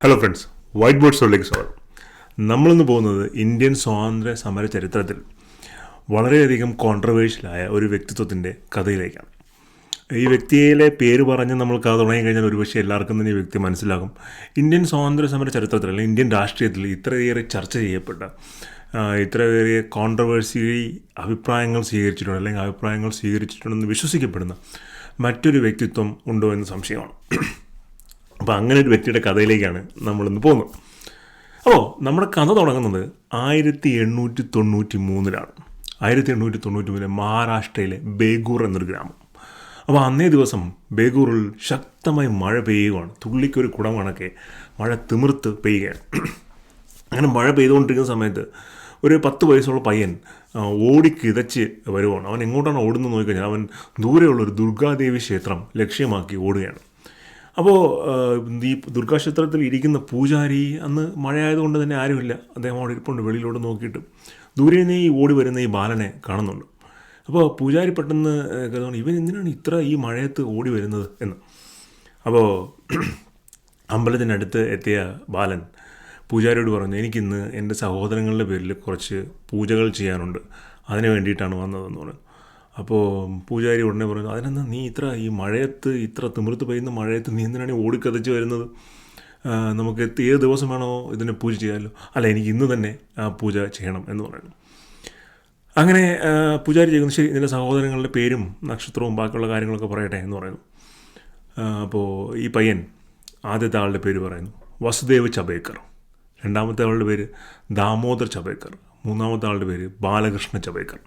Hello friends, white board സ്റ്റോറിലേക്ക് സ്വാഗതം. നമ്മളിന്ന് പോകുന്നത് ഇന്ത്യൻ സ്വാതന്ത്ര്യ സമര ചരിത്രത്തിൽ വളരെയധികം കോൺട്രവേഴ്ഷ്യലായ ഒരു വ്യക്തിത്വത്തിൻ്റെ കഥയിലേക്കാണ്. ഈ വ്യക്തിയിലെ പേര് പറഞ്ഞ് നമ്മൾ കഥ തുടങ്ങിക്കഴിഞ്ഞാൽ ഒരുപക്ഷെ എല്ലാവർക്കും തന്നെ ഈ വ്യക്തി മനസ്സിലാകും. ഇന്ത്യൻ സ്വാതന്ത്ര്യ സമര ചരിത്രത്തിൽ അല്ലെങ്കിൽ ഇന്ത്യൻ രാഷ്ട്രീയത്തിൽ ഇത്രയേറെ ചർച്ച ചെയ്യപ്പെട്ട ഇത്രയേറെ കോൺട്രവേഴ്സി അഭിപ്രായങ്ങൾ സ്വീകരിച്ചിട്ടുണ്ടെന്ന് വിശ്വസിക്കപ്പെടുന്ന മറ്റൊരു വ്യക്തിത്വം ഉണ്ടോ എന്ന് സംശയമാണ്. അപ്പോൾ അങ്ങനെ ഒരു വ്യക്തിയുടെ കഥയിലേക്കാണ് നമ്മളിന്ന് പോകുന്നത്. അപ്പോൾ നമ്മുടെ കഥ തുടങ്ങുന്നത് 1893 1893 മഹാരാഷ്ട്രയിലെ ബേഗൂർ എന്നൊരു ഗ്രാമം. അപ്പോൾ അന്നേ ദിവസം ബേഗൂറിൽ ശക്തമായി മഴ പെയ്യുകയാണ്. തുള്ളിക്കൊരു കുടം കണക്കെ മഴ തിമിർത്ത് പെയ്യുകയാണ്. അങ്ങനെ മഴ പെയ്തുകൊണ്ടിരിക്കുന്ന സമയത്ത് ഒരു 10 വയസ്സുള്ള പയ്യൻ ഓടിക്കിതച്ച് വരുവാണ്. അവൻ എങ്ങോട്ടാണ് ഓടുന്നത് നോക്കിക്കഴിഞ്ഞാൽ അവൻ ദൂരെയുള്ളൊരു ദുർഗാദേവി ക്ഷേത്രം ലക്ഷ്യമാക്കി ഓടുകയാണ്. അപ്പോൾ ഈ ദുർഗാക്ഷേത്രത്തിൽ ഇരിക്കുന്ന പൂജാരി അന്ന് മഴയായതുകൊണ്ട് തന്നെ ആരുമില്ല. അദ്ദേഹം അവിടെ ഇരിപ്പുണ്ട്. വെളിയിലോട്ട് നോക്കിയിട്ട് ദൂരെ നിന്ന് ഈ ഓടി വരുന്ന ഈ ബാലനെ കാണുന്നുണ്ട്. അപ്പോൾ പൂജാരി പെട്ടെന്ന് കരുതുന്നു, ഇവൻ എന്തിനാണ് ഇത്ര ഈ മഴയത്ത് ഓടി വരുന്നത് എന്ന്. അപ്പോൾ അമ്പലത്തിനടുത്ത് എത്തിയ ബാലൻ പൂജാരിയോട് പറഞ്ഞു, എനിക്കിന്ന് എൻ്റെ സഹോദരങ്ങളുടെ പേരിൽ കുറച്ച് പൂജകൾ ചെയ്യാനുണ്ട്, അതിന് വേണ്ടിയിട്ടാണ് വന്നതെന്ന് പറഞ്ഞു. അപ്പോൾ പൂജാരി ഉടനെ പറഞ്ഞു, അതിനെന്താ നീ ഈ മഴയത്ത് ഇത്ര തിമിർത്ത് പെയ്യുന്ന മഴയത്ത് നീ എന്തിനാണ് ഓടിക്കതച്ച് വരുന്നത്? നമുക്ക് ഏത് ദിവസം വേണോ ഇതിനെ പൂജ ചെയ്യാമല്ലോ. അല്ല, എനിക്ക് ഇന്ന് തന്നെ പൂജ ചെയ്യണം എന്ന് പറയുന്നു. അങ്ങനെ പൂജാരി ചെയ്യുന്നു. ശരി, നിൻ്റെ സഹോദരങ്ങളുടെ പേരും നക്ഷത്രവും ബാക്കിയുള്ള കാര്യങ്ങളൊക്കെ പറയട്ടെ എന്ന് പറയുന്നു. അപ്പോൾ ഈ പയ്യൻ ആദ്യത്തെ ആളുടെ പേര് പറയുന്നു വസുദേവ് ചബേക്കർ, രണ്ടാമത്തെ ആളുടെ പേര് ദാമോദർ ചബേക്കർ, മൂന്നാമത്തെ ആളുടെ പേര് ബാലകൃഷ്ണ ചബേക്കർ.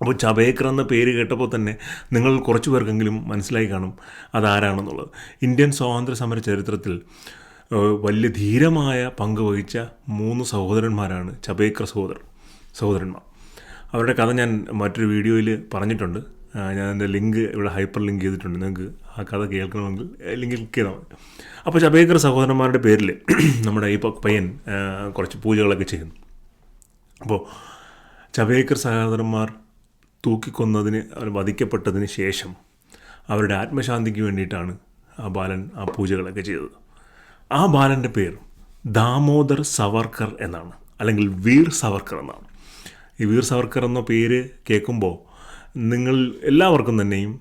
അപ്പോൾ ചബേക്കർ എന്ന പേര് കേട്ടപ്പോൾ തന്നെ നിങ്ങൾ കുറച്ച് പേർക്കെങ്കിലും മനസ്സിലായി കാണും അതാരാണെന്നുള്ളത്. ഇന്ത്യൻ സ്വാതന്ത്ര്യ സമര ചരിത്രത്തിൽ വലിയ ധീരമായ പങ്ക് വഹിച്ച 3 സഹോദരന്മാരാണ് ചബേക്കർ സഹോദരന്മാർ. അവരുടെ കഥ ഞാൻ മറ്റൊരു വീഡിയോയിൽ പറഞ്ഞിട്ടുണ്ട്. ഞാൻ എൻ്റെ ലിങ്ക് ഇവിടെ ഹൈപ്പർ ലിങ്ക് ചെയ്തിട്ടുണ്ട്. നിങ്ങൾക്ക് ആ കഥ കേൾക്കണമെങ്കിൽ ലിങ്ക് ക്ലിക്ക് ചെയ്താൽ മതി. അപ്പോൾ ചബേക്കർ സഹോദരന്മാരുടെ പേരിൽ നമ്മുടെ ഈ പയ്യൻ കുറച്ച് പൂജകളൊക്കെ ചെയ്യുന്നു. അപ്പോൾ ചബേക്കർ സഹോദരന്മാർ തൂക്കിക്കൊന്നതിന് അവർ വധിക്കപ്പെട്ടതിന് ശേഷം അവരുടെ ആത്മശാന്തിക്ക് വേണ്ടിയിട്ടാണ് ആ ബാലൻ ആ പൂജകളൊക്കെ ചെയ്തത്. ആ ബാലൻ്റെ പേര് ദാമോദർ സവർക്കർ എന്നാണ്, അല്ലെങ്കിൽ വീർ സവർക്കർ എന്നാണ്. ഈ വീർ സവർക്കർ എന്ന പേര് കേൾക്കുമ്പോൾ നിങ്ങൾ എല്ലാവർക്കും തന്നെയും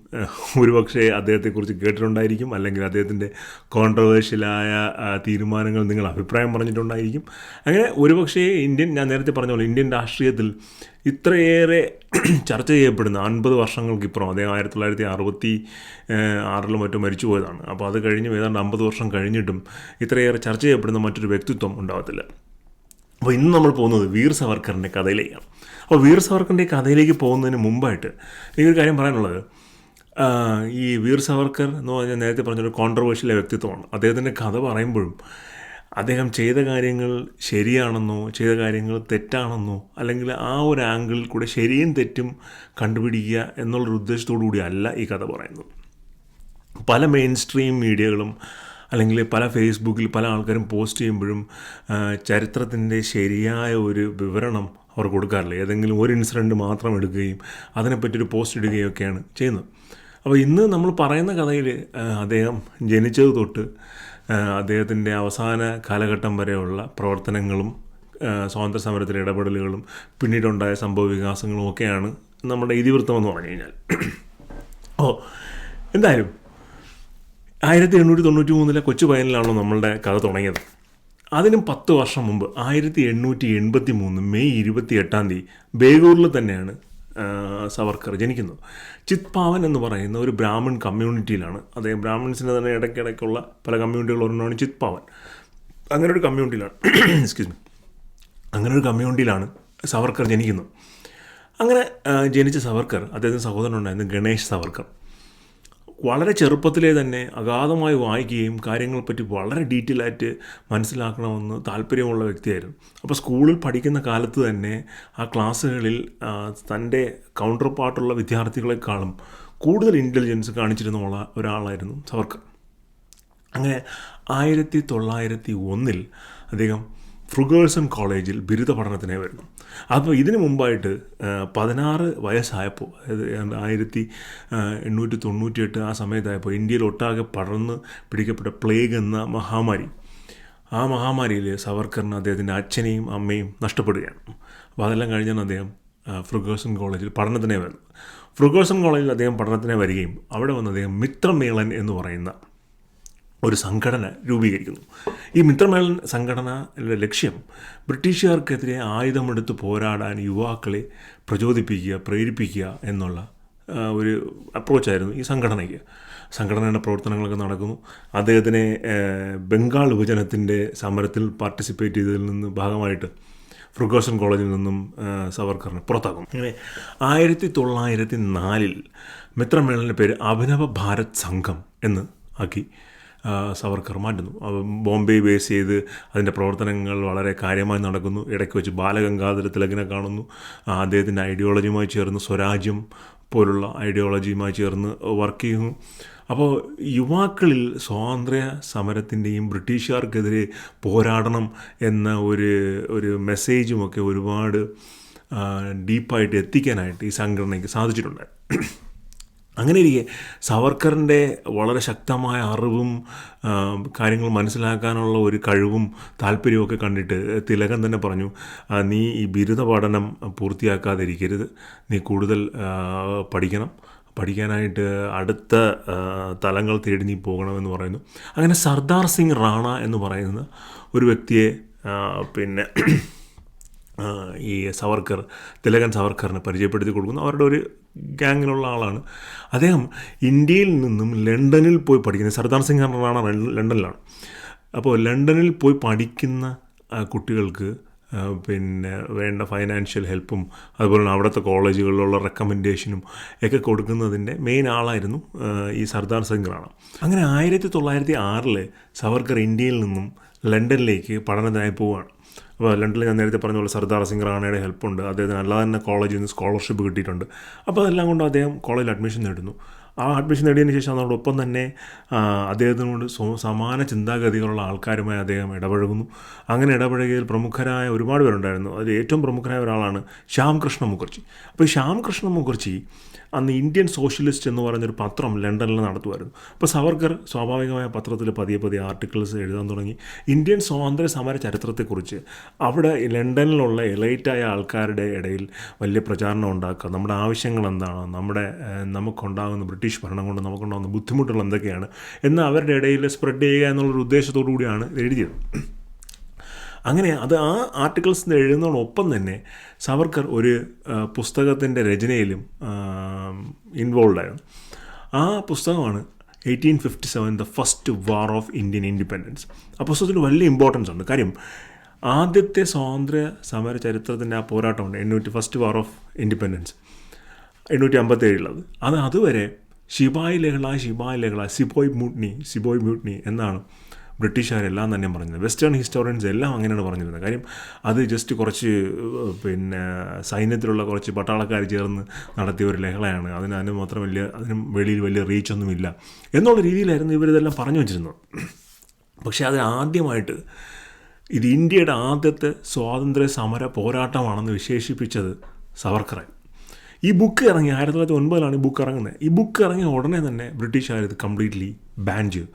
ഒരുപക്ഷെ അദ്ദേഹത്തെക്കുറിച്ച് കേട്ടിട്ടുണ്ടായിരിക്കും, അല്ലെങ്കിൽ അദ്ദേഹത്തിൻ്റെ കോൺട്രവേഴ്ഷ്യലായ തീരുമാനങ്ങൾ നിങ്ങൾ അഭിപ്രായം പറഞ്ഞിട്ടുണ്ടായിരിക്കും. അങ്ങനെ ഒരുപക്ഷെ ഞാൻ നേരത്തെ പറഞ്ഞ പോലെ ഇന്ത്യൻ രാഷ്ട്രീയത്തിൽ ഇത്രയേറെ ചർച്ച ചെയ്യപ്പെടുന്ന 50 വർഷങ്ങൾക്കിപ്പുറം, അദ്ദേഹം 1966 മറ്റും മരിച്ചു പോയതാണ്. അപ്പോൾ അത് കഴിഞ്ഞ് ഏതാണ്ട് 50 വർഷം കഴിഞ്ഞിട്ടും ഇത്രയേറെ ചർച്ച ചെയ്യപ്പെടുന്ന മറ്റൊരു വ്യക്തിത്വം ഉണ്ടാകത്തില്ല. അപ്പോൾ ഇന്ന് നമ്മൾ പോകുന്നത് വീർ സവർക്കറിൻ്റെ കഥയിലേക്കാണ്. അപ്പോൾ വീർ സവർക്കറിൻ്റെ കഥയിലേക്ക് പോകുന്നതിന് മുമ്പായിട്ട് എനിക്കൊരു കാര്യം പറയാനുള്ളത്, ഈ വീർ സവർക്കർ എന്ന് പറഞ്ഞാൽ നേരത്തെ പറഞ്ഞൊരു കോൺട്രവേഴ്ഷ്യൽ വ്യക്തിത്വമാണ്. അദ്ദേഹത്തിൻ്റെ കഥ പറയുമ്പോഴും അദ്ദേഹം ചെയ്ത കാര്യങ്ങൾ ശരിയാണെന്നോ ചെയ്ത കാര്യങ്ങൾ തെറ്റാണെന്നോ അല്ലെങ്കിൽ ആ ഒരു ആംഗിളിൽ കൂടെ ശരിയും തെറ്റും കണ്ടുപിടിക്കുക എന്നുള്ളൊരു ഉദ്ദേശത്തോടു കൂടി അല്ല ഈ കഥ പറയുന്നത്. പല മെയിൻ സ്ട്രീം മീഡിയകളും അല്ലെങ്കിൽ പല ഫേസ്ബുക്കിൽ പല ആൾക്കാരും പോസ്റ്റ് ചെയ്യുമ്പോഴും ചരിത്രത്തിൻ്റെ ശരിയായ ഒരു വിവരണം അവർ കൊടുക്കാറില്ല. ഏതെങ്കിലും ഒരു ഇൻസിഡൻറ്റ് മാത്രം എടുക്കുകയും അതിനെപ്പറ്റിയൊരു പോസ്റ്റ് ഇടുകയും ഒക്കെയാണ് ചെയ്യുന്നത്. അപ്പോൾ ഇന്ന് നമ്മൾ പറയുന്ന കഥയിൽ അദ്ദേഹം ജനിച്ചത് തൊട്ട് അദ്ദേഹത്തിൻ്റെ അവസാന കാലഘട്ടം വരെയുള്ള പ്രവർത്തനങ്ങളും സ്വാതന്ത്ര്യ സമരത്തിലെ ഇടപെടലുകളും പിന്നീടുണ്ടായ സംഭവ വികാസങ്ങളും ഒക്കെയാണ് നമ്മുടെ ഇതിവൃത്തം എന്ന് പറഞ്ഞു കഴിഞ്ഞാൽ. എന്തായാലും 1893 കൊച്ചു പയ്യനിലാണല്ലോ നമ്മളുടെ കഥ തുടങ്ങിയത്. അതിനും 10 വർഷം മുമ്പ് 1883 മെയ് 28 ബേഗൂറിൽ തന്നെയാണ് സവർക്കർ ജനിക്കുന്നത്. ചിത്പാവൻ എന്ന് പറയുന്ന ഒരു ബ്രാഹ്മൺ കമ്മ്യൂണിറ്റിയിലാണ് അദ്ദേഹം. ബ്രാഹ്മൺസിന് തന്നെ ഇടയ്ക്കിടയ്ക്കുള്ള പല കമ്മ്യൂണിറ്റികൾ ഒരെണ്ണമാണ് ചിത്പാവൻ. അങ്ങനെ ഒരു കമ്മ്യൂണിറ്റിയിലാണ് സവർക്കർ ജനിക്കുന്നത്. അങ്ങനെ ജനിച്ച സവർക്കർ, അദ്ദേഹത്തിന് സഹോദരനുണ്ടായിരുന്നു ഗണേഷ് സവർക്കർ. വളരെ ചെറുപ്പത്തിലേ തന്നെ അഗാധമായി വായിക്കുകയും കാര്യങ്ങളെപ്പറ്റി വളരെ ഡീറ്റെയിൽ ആയിട്ട് മനസ്സിലാക്കണമെന്ന് താല്പര്യമുള്ള വ്യക്തിയായിരുന്നു. അപ്പോൾ സ്കൂളിൽ പഠിക്കുന്ന കാലത്ത് തന്നെ ആ ക്ലാസ്സുകളിൽ തൻ്റെ കൗണ്ടർ പാർട്ടുള്ള വിദ്യാർത്ഥികളെക്കാളും കൂടുതൽ ഇൻ്റലിജൻസ് കാണിച്ചിരുന്ന ഒരാളായിരുന്നു സവർക്കർ. അങ്ങനെ 1901 അദ്ദേഹം ഫ്രുഗേഴ്സൺ കോളേജിൽ ബിരുദ പഠനത്തിനായി വരുന്നു. അപ്പോൾ ഇതിന് മുമ്പായിട്ട് 16 വയസ്സായപ്പോൾ, അതായത് 1898 ആ സമയത്തായപ്പോൾ ഇന്ത്യയിൽ ഒട്ടാകെ പടർന്ന് പിടിക്കപ്പെട്ട പ്ലേഗ് എന്ന മഹാമാരി, ആ മഹാമാരിയിൽ സവർക്കറിന് അദ്ദേഹത്തിൻ്റെ അച്ഛനെയും അമ്മയും നഷ്ടപ്പെടുകയാണ്. അപ്പോൾ അതെല്ലാം കഴിഞ്ഞാണ് അദ്ദേഹം ഫെർഗൂസൺ കോളേജിൽ പഠനത്തിനെ വരുന്നത്. ഫെർഗൂസൺ കോളേജിൽ അദ്ദേഹം പഠനത്തിനെ വരികയും അവിടെ വന്ന് അദ്ദേഹം മിത്രമേളൻ എന്ന് പറയുന്ന ഒരു സംഘടന രൂപീകരിക്കുന്നു. ഈ മിത്രമേളൻ സംഘടനയുടെ ലക്ഷ്യം ബ്രിട്ടീഷുകാർക്കെതിരെ ആയുധമെടുത്ത് പോരാടാൻ യുവാക്കളെ പ്രചോദിപ്പിക്കുക, പ്രേരിപ്പിക്കുക എന്നുള്ള ഒരു അപ്രോച്ചായിരുന്നു ഈ സംഘടനയ്ക്ക്. സംഘടനയുടെ പ്രവർത്തനങ്ങളൊക്കെ നടക്കുന്നു. അദ്ദേഹത്തിനെ ബംഗാൾ വിഭജനത്തിൻ്റെ സമരത്തിൽ പാർട്ടിസിപ്പേറ്റ് ചെയ്തതിൽ നിന്ന് ഭാഗമായിട്ട് ഫെർഗൂസൺ കോളേജിൽ നിന്നും സവർക്കറിനെ പുറത്താക്കുന്നു. അങ്ങനെ 1904 മിത്രമേളൻ്റെ പേര് അഭിനവ ഭാരത് സംഘം എന്ന് ആക്കി സവർക്കർ മാറ്റുന്നു. ബോംബെ ബേസ് ചെയ്ത് അതിൻ്റെ പ്രവർത്തനങ്ങൾ വളരെ കാര്യമായി നടക്കുന്നു. ഇടയ്ക്ക് വെച്ച് ബാലഗംഗാധര തിലകിനെ കാണുന്നു. അദ്ദേഹത്തിൻ്റെ ഐഡിയോളജിയുമായി ചേർന്ന് സ്വരാജ്യം പോലുള്ള ഐഡിയോളജിയുമായി ചേർന്ന് വർക്ക് ചെയ്യുന്നു. അപ്പോൾ യുവാക്കളിൽ സ്വാതന്ത്ര്യ സമരത്തിൻ്റെയും ബ്രിട്ടീഷുകാർക്കെതിരെ പോരാടണം എന്ന ഒരു മെസ്സേജുമൊക്കെ ഒരുപാട് ഡീപ്പായിട്ട് എത്തിക്കാനായിട്ട് ഈ സംഘടനയ്ക്ക് സാധിച്ചിട്ടുണ്ട്. അങ്ങനെ ഇരിക്കെ സവർക്കറിൻ്റെ വളരെ ശക്തമായ അറിവും കാര്യങ്ങൾ മനസ്സിലാക്കാനുള്ള ഒരു കഴിവും താല്പര്യമൊക്കെ കണ്ടിട്ട് തിലകൻ തന്നെ പറഞ്ഞു, നീ ഈ ബിരുദ പഠനം പൂർത്തിയാക്കാതിരിക്കരുത്, നീ കൂടുതൽ പഠിക്കാനായിട്ട് അടുത്ത തലങ്ങൾ തേടി നീ പോകണമെന്ന് പറയുന്നു. അങ്ങനെ സർദാർ സിംഗ് റാണ എന്ന് പറയുന്ന ഒരു വ്യക്തിയെ പിന്നെ ഈ തിലകൻ സവർക്കറിന് പരിചയപ്പെടുത്തി കൊടുക്കുന്നു. അവരുടെ ഒരു ഗ്യാങ്ങിലുള്ള ആളാണ് അദ്ദേഹം. ഇന്ത്യയിൽ നിന്നും ലണ്ടനിൽ പോയി പഠിക്കുന്നത്, സർദാർ സിംഗ് റാണ ലണ്ടനിലാണ്. അപ്പോൾ ലണ്ടനിൽ പോയി പഠിക്കുന്ന കുട്ടികൾക്ക് പിന്നെ വേണ്ട ഫൈനാൻഷ്യൽ ഹെൽപ്പും അതുപോലെ തന്നെ അവിടുത്തെ കോളേജുകളിലുള്ള റെക്കമെൻഡേഷനും ഒക്കെ കൊടുക്കുന്നതിൻ്റെ മെയിൻ ആളായിരുന്നു ഈ സർദാർ സിംഗ് റാണ. അങ്ങനെ 1906 സവർക്കർ ഇന്ത്യയിൽ നിന്നും ലണ്ടനിലേക്ക് പഠനത്തിനായി പോവുകയാണ്. അപ്പോൾ ലണ്ടനിൽ ഞാൻ നേരത്തെ പറഞ്ഞ പോലെ സർദാർ സിംഗ് റാണയുടെ ഹെൽപ്പുണ്ട്. അദ്ദേഹത്തിന് അല്ലാതെ തന്നെ കോളേജിൽ നിന്ന് സ്കോളർഷിപ്പ് കിട്ടിയിട്ടുണ്ട്. അപ്പോൾ അതെല്ലാം കൊണ്ട് അദ്ദേഹം കോളേജിൽ അഡ്മിഷൻ നേടുന്നു. ആ അഡ്മിഷൻ നേടിയതിന് ശേഷം അതോടൊപ്പം തന്നെ അദ്ദേഹത്തിനോട് സമാന ചിന്താഗതികളുള്ള ആൾക്കാരുമായി അദ്ദേഹം ഇടപഴകുന്നു. അങ്ങനെ ഇടപഴകിയതിൽ പ്രമുഖരായ ഒരുപാട് പേരുണ്ടായിരുന്നു. അതിൽ ഏറ്റവും പ്രമുഖരായ ഒരാളാണ് ശ്യാംകൃഷ്ണ മുഖർജി. അപ്പോൾ ശ്യാംകൃഷ്ണ മുഖർജി അന്ന് ഇന്ത്യൻ സോഷ്യലിസ്റ്റ് എന്ന് പറയുന്നൊരു പത്രം ലണ്ടനിൽ നടത്തുമായിരുന്നു. അപ്പോൾ സവർക്കർ സ്വാഭാവികമായ പത്രത്തിൽ പതിയെ ആർട്ടിക്കിൾസ് എഴുതാൻ തുടങ്ങി. ഇന്ത്യൻ സ്വാതന്ത്ര്യ സമര ചരിത്രത്തെക്കുറിച്ച് അവിടെ ലണ്ടനിലുള്ള എലൈറ്റായ ആൾക്കാരുടെ ഇടയിൽ വലിയ പ്രചാരണം ഉണ്ടാക്കുക, നമ്മുടെ ആവശ്യങ്ങൾ എന്താണ്, നമുക്കുണ്ടാകുന്ന ബ്രിട്ടീഷ് ഭരണം കൊണ്ട് നമുക്കുണ്ടാകുന്ന ബുദ്ധിമുട്ടുകൾ എന്തൊക്കെയാണ് എന്ന് അവരുടെ ഇടയിൽ സ്പ്രെഡ് ചെയ്യുക എന്നുള്ളൊരു ഉദ്ദേശത്തോടു കൂടിയാണ് എഴുതിയത്. അങ്ങനെ ആ ആർട്ടിക്കിൾസ് എഴുതുന്നതോടൊപ്പം തന്നെ സവർക്കർ ഒരു പുസ്തകത്തിൻ്റെ രചനയിലും ഇൻവോൾവായിരുന്നു. ആ പുസ്തകമാണ് 1857 the first war of Indian independence. ആ പുസ്തകത്തിന് വലിയ ഇമ്പോർട്ടൻസ് ഉണ്ട്. കാര്യം ആദ്യത്തെ സ്വാതന്ത്ര്യ സമര ചരിത്രത്തിൻ്റെ ആ പോരാട്ടമുണ്ട്, ഫസ്റ്റ് വാർ ഓഫ് ഇൻഡിപെൻഡൻസ് 1857 അതുവരെ ശിപായി ലഹള സിപ്പോയ് മ്യൂട്ട്നി എന്നാണ് ബ്രിട്ടീഷുകാരെല്ലാം തന്നെ പറഞ്ഞത്. വെസ്റ്റേൺ ഹിസ്റ്റോറിയൻസ് എല്ലാം അങ്ങനെയാണ് പറഞ്ഞിരുന്നത്. കാര്യം അത് ജസ്റ്റ് കുറച്ച് പിന്നെ സൈന്യത്തിലുള്ള കുറച്ച് പട്ടാളക്കാർ ചേർന്ന് നടത്തിയ ഒരു ലഹളയാണ്, അതിന് മാത്രം അതിനും വെളിയിൽ വലിയ റീച്ചൊന്നുമില്ല എന്നുള്ള രീതിയിലായിരുന്നു ഇവരിതെല്ലാം പറഞ്ഞു വച്ചിരുന്നത്. പക്ഷേ ആദ്യമായിട്ട് ഇത് ഇന്ത്യയുടെ ആദ്യത്തെ സ്വാതന്ത്ര്യ സമര പോരാട്ടമാണെന്ന് വിശേഷിപ്പിച്ചത് സവർക്കറായി. ഈ ബുക്ക് ഇറങ്ങി 1909 ഈ ബുക്ക് ഇറങ്ങുന്നത്. ഈ ബുക്ക് ഇറങ്ങിയ ഉടനെ തന്നെ ബ്രിട്ടീഷുകാർ ഇത് കംപ്ലീറ്റ്ലി ബാൻ ചെയ്തു.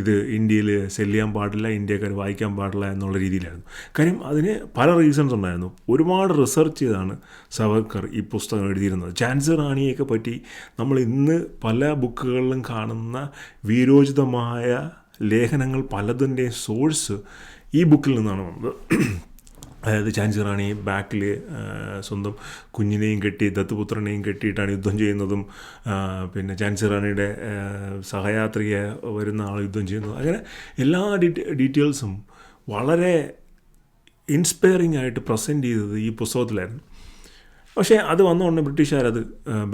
ഇത് ഇന്ത്യയിൽ സെല് ചെയ്യാൻ പാടില്ല, ഇന്ത്യക്കാർ വായിക്കാൻ പാടില്ല എന്നുള്ള രീതിയിലായിരുന്നു. കാര്യം അതിന് പല റീസൺസ് ഉണ്ടായിരുന്നു. ഒരുപാട് റിസർച്ച് ചെയ്താണ് സവർക്കർ ഈ പുസ്തകം എഴുതിയിരുന്നത്. ഝാൻസി റാണിയൊക്കെ പറ്റി നമ്മൾ ഇന്ന് പല ബുക്കുകളിലും കാണുന്ന വീരോചിതമായ ലേഖനങ്ങൾ പലതിൻ്റെ സോഴ്സ് ഈ ബുക്കിൽ നിന്നാണ് വന്നത്. അതായത് ഝാൻസി റാണി ബാക്കിൽ സ്വന്തം കുഞ്ഞിനെയും കെട്ടി ദത്തുപുത്രനെയും കെട്ടിയിട്ടാണ് യുദ്ധം ചെയ്യുന്നതും, പിന്നെ ഝാൻസി റാണിയുടെ സഹയാത്രിയെ വരുന്ന ആൾ യുദ്ധം ചെയ്യുന്നതും, അങ്ങനെ എല്ലാ ഡീറ്റെയിൽസും വളരെ ഇൻസ്പയറിംഗ് ആയിട്ട് പ്രസൻറ്റ് ചെയ്തത് ഈ പുസ്തകത്തിലായിരുന്നു. പക്ഷേ അത് വന്നുകൊണ്ട് ബ്രിട്ടീഷുകാരത്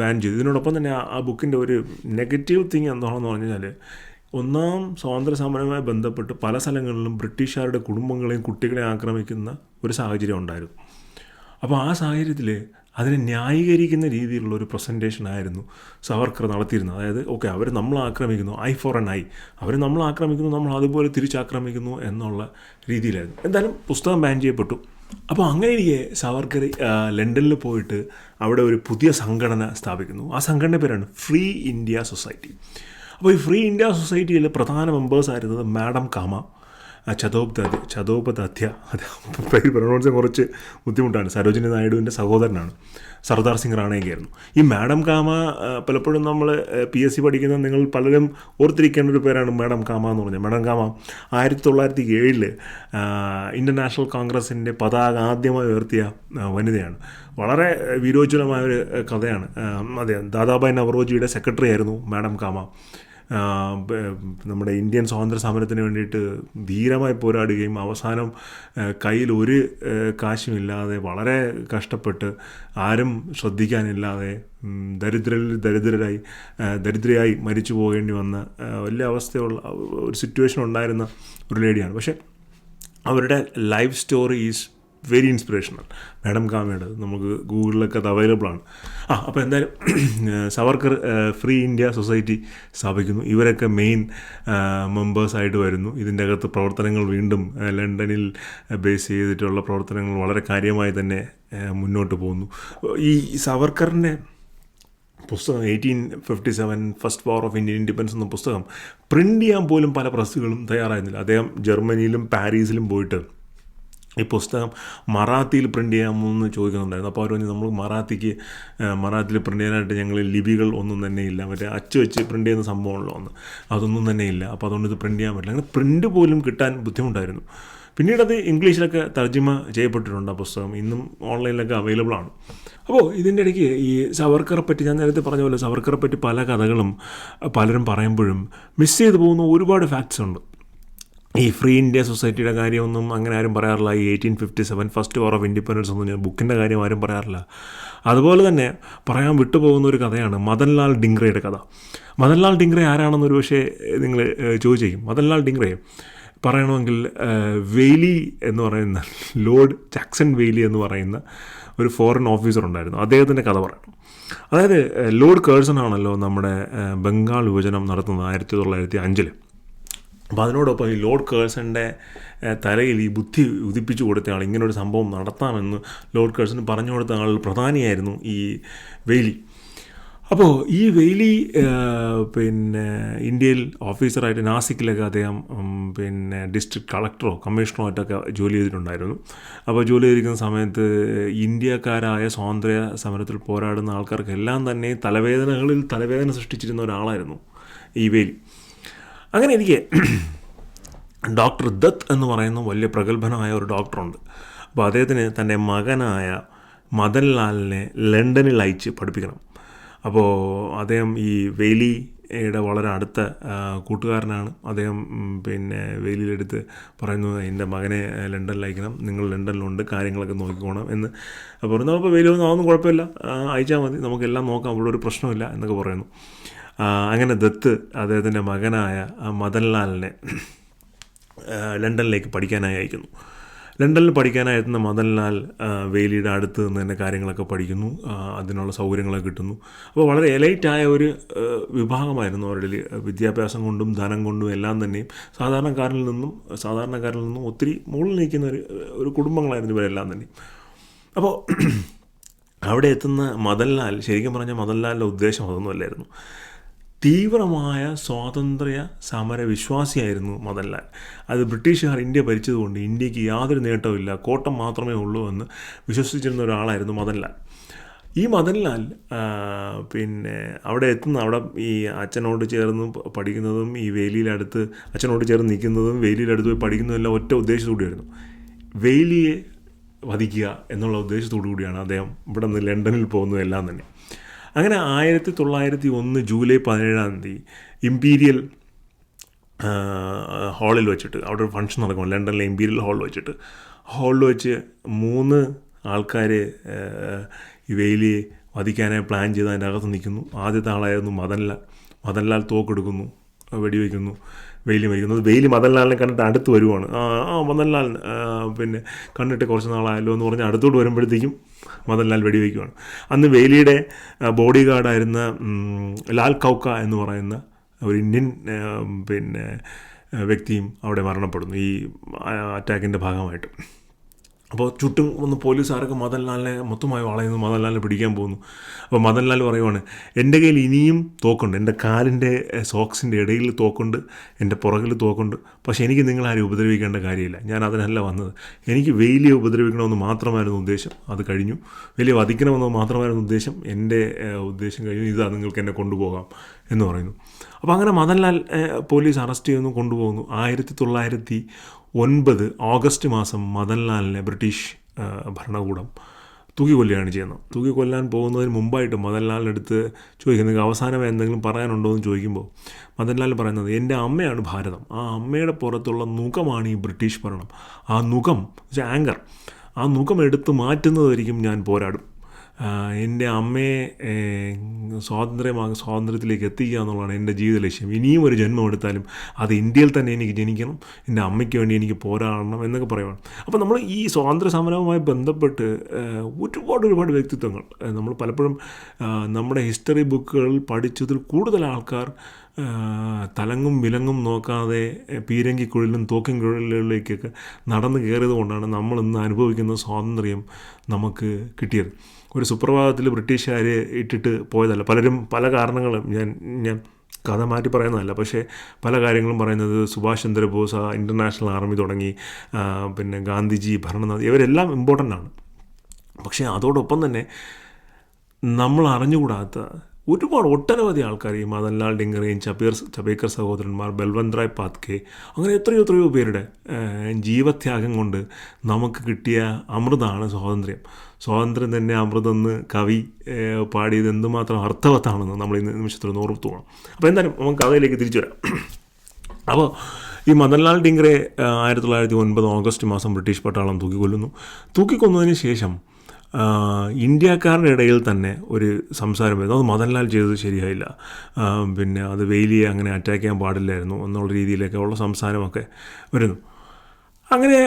ബാൻ ചെയ്തു. ഇതിനോടൊപ്പം തന്നെ ആ ബുക്കിൻ്റെ ഒരു നെഗറ്റീവ് തിങ് എന്താണെന്ന് പറഞ്ഞു കഴിഞ്ഞാൽ, ഒന്നാം സ്വാതന്ത്ര്യ സമരവുമായി ബന്ധപ്പെട്ട് പല സ്ഥലങ്ങളിലും ബ്രിട്ടീഷുകാരുടെ കുടുംബങ്ങളെയും കുട്ടികളെയും ആക്രമിക്കുന്ന ഒരു സാഹചര്യം ഉണ്ടായിരുന്നു. അപ്പോൾ ആ സാഹചര്യത്തിൽ അതിനെ ന്യായീകരിക്കുന്ന രീതിയിലുള്ള ഒരു പ്രസൻറ്റേഷനായിരുന്നു സവർക്കർ നടത്തിയിരുന്നത്. അതായത് ഓക്കെ, അവർ നമ്മൾ ആക്രമിക്കുന്നു, ഐ ഫോർ എൻ ഐ, അവർ നമ്മൾ ആക്രമിക്കുന്നു, നമ്മൾ അതുപോലെ തിരിച്ചാക്രമിക്കുന്നു എന്നുള്ള രീതിയിലായിരുന്നു. എന്തായാലും പുസ്തകം ബാൻ ചെയ്യപ്പെട്ടു. അപ്പോൾ അങ്ങനെ ഇരിക്കെ സവർക്കർ ലണ്ടനിൽ പോയിട്ട് അവിടെ ഒരു പുതിയ സംഘടന സ്ഥാപിക്കുന്നു. ആ സംഘടന പേരാണ് ഫ്രീ ഇന്ത്യ സൊസൈറ്റി. അപ്പോൾ ഈ ഫ്രീ ഇന്ത്യ സൊസൈറ്റിയിൽ പ്രധാന മെമ്പേഴ്സായിരുന്നത് മാഡം കാമ, ചതോപധ്യായ, അത് പേര് പ്രൊണൗൺസ് കുറച്ച് ബുദ്ധിമുട്ടാണ്. സരോജിനി നായിഡുവിൻ്റെ സഹോദരനാണ്. സർദാർ സിംഗ് റാണയൊക്കെയായിരുന്നു. ഈ മാഡം കാമ പലപ്പോഴും നമ്മൾ PSC പഠിക്കുന്ന നിങ്ങൾ പലരും ഓർത്തിരിക്കേണ്ട ഒരു പേരാണ് മാഡം കാമ എന്ന് പറഞ്ഞത്. മാഡം കാമ 1907 ഇന്ത്യൻ നാഷണൽ കോൺഗ്രസിൻ്റെ പതാക ആദ്യമായി ഉയർത്തിയ വനിതയാണ്. വളരെ വീരോജ്വലമായൊരു കഥയാണ്. അതെ, ദാദാഭായ് നവറോജിയുടെ സെക്രട്ടറി ആയിരുന്നു മാഡം കാമ. നമ്മുടെ ഇന്ത്യൻ സ്വാതന്ത്ര്യ സമരത്തിന് വേണ്ടിയിട്ട് ധീരമായി പോരാടുകയും അവസാനം കയ്യിൽ ഒരു കാശുമില്ലാതെ വളരെ കഷ്ടപ്പെട്ട് ആരും ശ്രദ്ധിക്കാനില്ലാതെ ദരിദ്രയായി മരിച്ചു പോകേണ്ടി വന്ന വലിയ അവസ്ഥയുള്ള ഒരു സിറ്റുവേഷൻ ഉണ്ടായിരുന്ന ഒരു ലേഡിയാണ്. പക്ഷേ അവരുടെ life story is very inspirational. Madam കാമയുടെ നമുക്ക് ഗൂഗിളിലൊക്കെ അത് അവൈലബിൾ ആണ്. അപ്പോൾ എന്തായാലും സവർക്കർ ഫ്രീ ഇന്ത്യ സൊസൈറ്റി സ്ഥാപിക്കുന്നു. ഇവരൊക്കെ മെയിൻ മെമ്പേഴ്സായിട്ട് വരുന്നു. ഇതിൻ്റെ അകത്ത് പ്രവർത്തനങ്ങൾ വീണ്ടും ലണ്ടനിൽ ബേസ് ചെയ്തിട്ടുള്ള പ്രവർത്തനങ്ങൾ വളരെ കാര്യമായി തന്നെ മുന്നോട്ട് പോകുന്നു. ഈ സവർക്കറിൻ്റെ പുസ്തകം 1857 first war of Indian independence എന്ന പുസ്തകം പ്രിൻ്റ് ചെയ്യാൻ പോലും പല പ്രസ്സുകളും തയ്യാറായിരുന്നില്ല. അദ്ദേഹം ജർമ്മനിയിലും പാരീസിലും പോയിട്ട് ഈ പുസ്തകം മറാത്തിയിൽ പ്രിൻ്റ് ചെയ്യാമെന്ന് ചോദിക്കുന്നുണ്ടായിരുന്നു. അപ്പോൾ അവർ പറഞ്ഞു, നമ്മൾ മറാത്തിയിൽ പ്രിൻ്റ് ചെയ്യാനായിട്ട് ഞങ്ങൾ ലിപികൾ ഒന്നും തന്നെ ഇല്ല, മറ്റേ അച്ച് വെച്ച് പ്രിൻ്റ് ചെയ്യുന്ന സംഭവമുള്ളൂ ഒന്ന്, അതൊന്നും തന്നെ ഇല്ല. അപ്പോൾ അതുകൊണ്ട് ഇത് പ്രിൻ്റ് ചെയ്യാൻ പറ്റില്ല. അങ്ങനെ പ്രിൻ്റ് പോലും കിട്ടാൻ ബുദ്ധിമുട്ടായിരുന്നു. പിന്നീടത് ഇംഗ്ലീഷിലൊക്കെ തർജ്ജിമ ചെയ്യപ്പെട്ടിട്ടുണ്ട്. ആ പുസ്തകം ഇന്നും ഓൺലൈനിലൊക്കെ അവൈലബിൾ ആണ്. അപ്പോൾ ഇതിൻ്റെ ഇടയ്ക്ക് ഈ സവർക്കറെ പറ്റി ഞാൻ നേരത്തെ പറഞ്ഞ പോലെ സവർക്കറെ പറ്റി പല കഥകളും പലരും പറയുമ്പോഴും മിസ് ചെയ്തു പോകുന്ന ഒരുപാട് ഫാക്ട്സ് ഉണ്ട്. ഈ ഫ്രീ ഇന്ത്യ സൊസൈറ്റിയുടെ കാര്യമൊന്നും അങ്ങനെ ആരും പറയാറില്ല. ഈ 1857 ഫസ്റ്റ് വാർ ഓഫ് ഇൻഡിപെൻഡൻസ് ഒന്നും ഞാൻ ബുക്കിൻ്റെ കാര്യം ആരും പറയാറില്ല. അതുപോലെ തന്നെ പറയാൻ വിട്ടുപോകുന്ന ഒരു കഥയാണ് മദൻലാൽ ഡിംഗ്രയുടെ കഥ. മദൻലാൽ ഡിംഗ്ര ആരാണെന്നൊരു പക്ഷേ നിങ്ങൾ ചോദിച്ചേക്കും. മദൻലാൽ ഡിംഗ്ര പറയണമെങ്കിൽ വെയ്ലി എന്ന് പറയുന്ന ലോർഡ് ജാക്സൺ വെയ്ലി എന്ന് പറയുന്ന ഒരു ഫോറിൻ ഓഫീസർ ഉണ്ടായിരുന്നു. അദ്ദേഹത്തിൻ്റെ കഥ പറയണം. അതായത് ലോർഡ് കേഴ്സൺ ആണല്ലോ നമ്മുടെ ബംഗാൾ വിഭജനം നടത്തുന്നത് 1905. അപ്പോൾ അതിനോടൊപ്പം ഈ ലോർഡ് കേഴ്സൻ്റെ തലയിൽ ഈ ബുദ്ധി ഉദിപ്പിച്ചു കൊടുത്ത ആൾ, ഇങ്ങനൊരു സംഭവം നടത്താമെന്ന് ലോർഡ് കേഴ്സന് പറഞ്ഞു കൊടുത്ത ആൾ പ്രധാനിയായിരുന്നു ഈ വെയ്ലി. അപ്പോൾ ഈ വെയ്ലി ഇന്ത്യയിൽ ഓഫീസറായിട്ട് നാസിക്കിലൊക്കെ അദ്ദേഹം ഡിസ്ട്രിക്ട് കളക്ടറോ കമ്മീഷണറോ ആയിട്ടൊക്കെ ജോലി ചെയ്തിട്ടുണ്ടായിരുന്നു. അപ്പോൾ ജോലി ചെയ്തിരിക്കുന്ന സമയത്ത് ഇന്ത്യക്കാരായ സ്വാതന്ത്ര്യ സമരത്തിൽ പോരാടുന്ന ആൾക്കാർക്കെല്ലാം തന്നെ തലവേദന സൃഷ്ടിച്ചിരുന്ന ഒരാളായിരുന്നു ഈ വെയ്ലി. അങ്ങനെ എനിക്ക് ഡോക്ടർ ദത്ത് എന്ന് പറയുന്ന വലിയ പ്രഗത്ഭനായ ഒരു ഡോക്ടറുണ്ട്. അപ്പോൾ അദ്ദേഹത്തിന് തൻ്റെ മകനായ മദൻലാലിനെ ലണ്ടനിൽ അയച്ച് പഠിപ്പിക്കണം. അപ്പോൾ അദ്ദേഹം ഈ വെയ്ലിയുടെ വളരെ അടുത്ത കൂട്ടുകാരനാണ്. അദ്ദേഹം വെയ്ലിയിലെടുത്ത് പറയുന്നു, എൻ്റെ മകനെ ലണ്ടനിൽ അയക്കണം, നിങ്ങൾ ലണ്ടനിലുണ്ട്, കാര്യങ്ങളൊക്കെ നോക്കിക്കോണം എന്ന് പറഞ്ഞു. അപ്പോൾ വെയ്ലി ഒന്നും അതൊന്നും കുഴപ്പമില്ല, അയച്ചാൽ മതി, നമുക്കെല്ലാം നോക്കാം, അവിടെ ഒരു പ്രശ്നമില്ല എന്നൊക്കെ പറയുന്നു. അങ്ങനെ ദത്ത് അദ്ദേഹത്തിൻ്റെ മകനായ മദൻലാലിനെ ലണ്ടനിലേക്ക് പഠിക്കാനായി അയക്കുന്നു. ലണ്ടനിൽ പഠിക്കാനായി എത്തുന്ന മദൻലാൽ വെയ്ലിയുടെ അടുത്ത് നിന്ന് തന്നെ കാര്യങ്ങളൊക്കെ പഠിക്കുന്നു, അതിനുള്ള സൗകര്യങ്ങളൊക്കെ കിട്ടുന്നു. അപ്പോൾ വളരെ എലൈറ്റായ ഒരു വിഭാഗമായിരുന്നു അവരുടെ. വിദ്യാഭ്യാസം കൊണ്ടും ധനം കൊണ്ടും എല്ലാം തന്നെയും സാധാരണക്കാരിൽ നിന്നും ഒത്തിരി മുകളിൽ നിൽക്കുന്ന ഒരു കുടുംബങ്ങളായിരുന്നു ഇവരെല്ലാം തന്നെ. അപ്പോൾ അവിടെ എത്തുന്ന മദൻലാൽ, ശരിക്കും പറഞ്ഞാൽ മദൻലാലിൻ്റെ ഉദ്ദേശം അതൊന്നുമല്ലായിരുന്നു. തീവ്രമായ സ്വാതന്ത്ര്യ സമര വിശ്വാസിയായിരുന്നു മദൻലാൽ. അത് ബ്രിട്ടീഷുകാർ ഇന്ത്യ ഭരിച്ചതുകൊണ്ട് ഇന്ത്യക്ക് യാതൊരു നേട്ടവുമില്ല, കോട്ടം മാത്രമേ ഉള്ളൂ എന്ന് വിശ്വസിച്ചിരുന്ന ഒരാളായിരുന്നു മദൻലാൽ. ഈ മദൻലാൽ അവിടെ ഈ അച്ഛനോട് ചേർന്ന് പഠിക്കുന്നതും ഈ വെയ്ലിയിലടുത്ത് അച്ഛനോട് ചേർന്ന് നിൽക്കുന്നതും വെയ്ലിയിലടുത്ത് പോയി പഠിക്കുന്നതെല്ലാം ഒറ്റ ഉദ്ദേശത്തോടെയായിരുന്നു, വെയ്ലിയെ വധിക്കുക എന്നുള്ള ഉദ്ദേശത്തോടു കൂടിയാണ് അദ്ദേഹം ഇവിടെ നിന്ന് ലണ്ടനിൽ പോകുന്നതെല്ലാം തന്നെ. അങ്ങനെ 1901 ജൂലൈ 17 ഇമ്പീരിയൽ ഹാളിൽ വെച്ചിട്ട് അവിടെ ഒരു ഫംഗ്ഷൻ നടക്കും. ലണ്ടനിലെ ഇമ്പീരിയൽ ഹാളിൽ വെച്ച് 3 ആൾക്കാർ ഈ വെയ്ലിയെ വധിക്കാനായി പ്ലാൻ ചെയ്ത് അതിൻ്റെ അകത്ത് നിൽക്കുന്നു. ആദ്യത്തെ ആളായിരുന്നു മദൻലാൽ തോക്കെടുക്കുന്നു, വെടിവെക്കുന്നു, വെയ്ലി മരിക്കുന്നത്. വെയ്ലി മദൻലാലിനെ കണ്ടിട്ട് അടുത്ത് വരുവാണ്. മദൻലാൽ കണ്ടിട്ട് കുറച്ച് നാളായല്ലോ എന്ന് പറഞ്ഞ് അടുത്തോട്ട് വരുമ്പോഴത്തേക്കും മദൻലാൽ വെടിവെക്കുവാണ്. അന്ന് വെയ്ലിയുടെ ബോഡി ഗാർഡായിരുന്ന ലാൽ കൗക്ക എന്ന് പറയുന്ന ഒരു ഇന്ത്യൻ വ്യക്തിയും അവിടെ മരണപ്പെടുന്നു ഈ അറ്റാക്കിൻ്റെ ഭാഗമായിട്ട്. അപ്പോൾ ചുറ്റും വന്ന് പോലീസുകാരൊക്കെ മദൻലാലിനെ മൊത്തമായി വളയുന്നു, മദൻലാലിനെ പിടിക്കാൻ പോകുന്നു. അപ്പോൾ മദൻലാൽ പറയുവാണ്, എൻ്റെ കയ്യിൽ ഇനിയും തോക്കുണ്ട്, എൻ്റെ കാലിൻ്റെ സോക്സിൻ്റെ ഇടയിൽ തോക്കുണ്ട്, എൻ്റെ പുറകിൽ തോക്കുണ്ട്, പക്ഷേ എനിക്ക് നിങ്ങളാരും ഉപദ്രവിക്കേണ്ട കാര്യമില്ല, ഞാൻ അതിനല്ല വന്നത്, എനിക്ക് വലിയ ഉപദ്രവിക്കണമെന്ന് മാത്രമായിരുന്നു ഉദ്ദേശം, അത് കഴിഞ്ഞു, വലിയ വധിക്കണമെന്ന് മാത്രമായിരുന്നു ഉദ്ദേശം, എൻ്റെ ഉദ്ദേശം കഴിഞ്ഞു, ഇതാ നിങ്ങൾക്ക് എന്നെ കൊണ്ടുപോകാം എന്ന് പറയുന്നു. അപ്പോൾ അങ്ങനെ മദൻലാൽ പോലീസ് അറസ്റ്റ് ചെയ്യുന്നു, കൊണ്ടുപോകുന്നു. 1909 ഓഗസ്റ്റ് മാസം മദൻലാലിനെ ബ്രിട്ടീഷ് ഭരണകൂടം തൂക്കിക്കൊല്ലുകയാണ് ചെയ്യുന്നത്. തൂക്കിക്കൊല്ലാൻ പോകുന്നതിന് മുമ്പായിട്ട് മദൻലാലിൻ്റെ അടുത്ത് ചോദിക്കുന്നത് അവസാനം എന്തെങ്കിലും പറയാനുണ്ടോ എന്ന് ചോദിക്കുമ്പോൾ മദൻലാൽ പറയുന്നത്, എൻ്റെ അമ്മയാണ് ഭാരതം, ആ അമ്മയുടെ പുറത്തുള്ള നുഖമാണ് ഈ ബ്രിട്ടീഷ് ഭരണം, ആ നുഖം ആങ്കർ, ആ നുഖം എടുത്ത് മാറ്റുന്നതായിരിക്കും ഞാൻ പോരാടും, എൻ്റെ അമ്മയെ സ്വാതന്ത്ര്യത്തിലേക്ക് എത്തിക്കുക എന്നുള്ളതാണ് എൻ്റെ ജീവിത ലക്ഷ്യം, ഇനിയും ഒരു ജന്മം എടുത്താലും അത് ഇന്ത്യയിൽ തന്നെ എനിക്ക് ജനിക്കണം, എൻ്റെ അമ്മയ്ക്ക് വേണ്ടി എനിക്ക് പോരാടണം എന്നൊക്കെ പറയുവാണ്. അപ്പോൾ നമ്മൾ ഈ സ്വാതന്ത്ര്യ സമരവുമായി ബന്ധപ്പെട്ട് ഒരുപാട് വ്യക്തിത്വങ്ങൾ നമ്മൾ പലപ്പോഴും നമ്മുടെ ഹിസ്റ്ററി ബുക്കുകളിൽ പഠിച്ചതിൽ കൂടുതൽ ആൾക്കാർ തലങ്ങും വിലങ്ങും നോക്കാതെ പീരങ്കിക്കുഴലിലും തോക്കിൻകുഴലിലേക്കൊക്കെ നടന്നു കയറിയത് കൊണ്ടാണ് നമ്മളിന്ന് അനുഭവിക്കുന്ന സ്വാതന്ത്ര്യം നമുക്ക് കിട്ടിയത്. ഒരു സുപ്രഭാതത്തിൽ ബ്രിട്ടീഷുകാർ ഇട്ടിട്ട് പോയതല്ല. പലരും പല കാരണങ്ങളും ഞാൻ കഥ മാറ്റി പറയുന്നതല്ല, പക്ഷേ പല കാര്യങ്ങളും പറയുന്നത് സുഭാഷ് ചന്ദ്രബോസ് ഇൻ്റർനാഷണൽ ആർമി തുടങ്ങി, പിന്നെ ഗാന്ധിജി, ഭരണനാഥ്, ഇവരെല്ലാം ഇമ്പോർട്ടൻ്റ് ആണ്. പക്ഷേ അതോടൊപ്പം തന്നെ നമ്മൾ അറിഞ്ഞുകൂടാത്ത ഒട്ടനവധി ആൾക്കാർ, ഈ മദൻലാൽ ഡിങ്കറേയും ചബേക്കർ സഹോദരന്മാർ, ബൽവന്ത് റായ് പാത്കെ, അങ്ങനെ എത്രയോ പേരുടെ ജീവത്യാഗം കൊണ്ട് നമുക്ക് കിട്ടിയ അമൃതാണ് സ്വാതന്ത്ര്യം. സ്വാതന്ത്ര്യം തന്നെ അമൃതെന്ന് കവി പാടിയത് എന്തുമാത്രം അർത്ഥവത്താണെന്ന് നമ്മൾ ഇന്ന് നിമിഷത്തിൽ ഓർത്തു പോകണം. അപ്പോൾ എന്തായാലും നമുക്ക് കഥയിലേക്ക് തിരിച്ചു വരാം. അപ്പോൾ ഈ മദൻലാൽ ഡിങ്കറെ 1909 ഓഗസ്റ്റ് മാസം ബ്രിട്ടീഷ് പട്ടാളം തൂക്കിക്കൊന്നതിന് ശേഷം ഇന്ത്യക്കാരുടെ ഇടയിൽ തന്നെ ഒരു സംസാരം വരുന്നു, അത് മദൻലാൽ ചെയ്തത് ശരിയായില്ല, പിന്നെ അത് വെയിലിയെ അങ്ങനെ അറ്റാക്ക് ചെയ്യാൻ പാടില്ലായിരുന്നു എന്നുള്ള രീതിയിലൊക്കെ ഉള്ള സംസാരമൊക്കെ വരുന്നു. അങ്ങനെ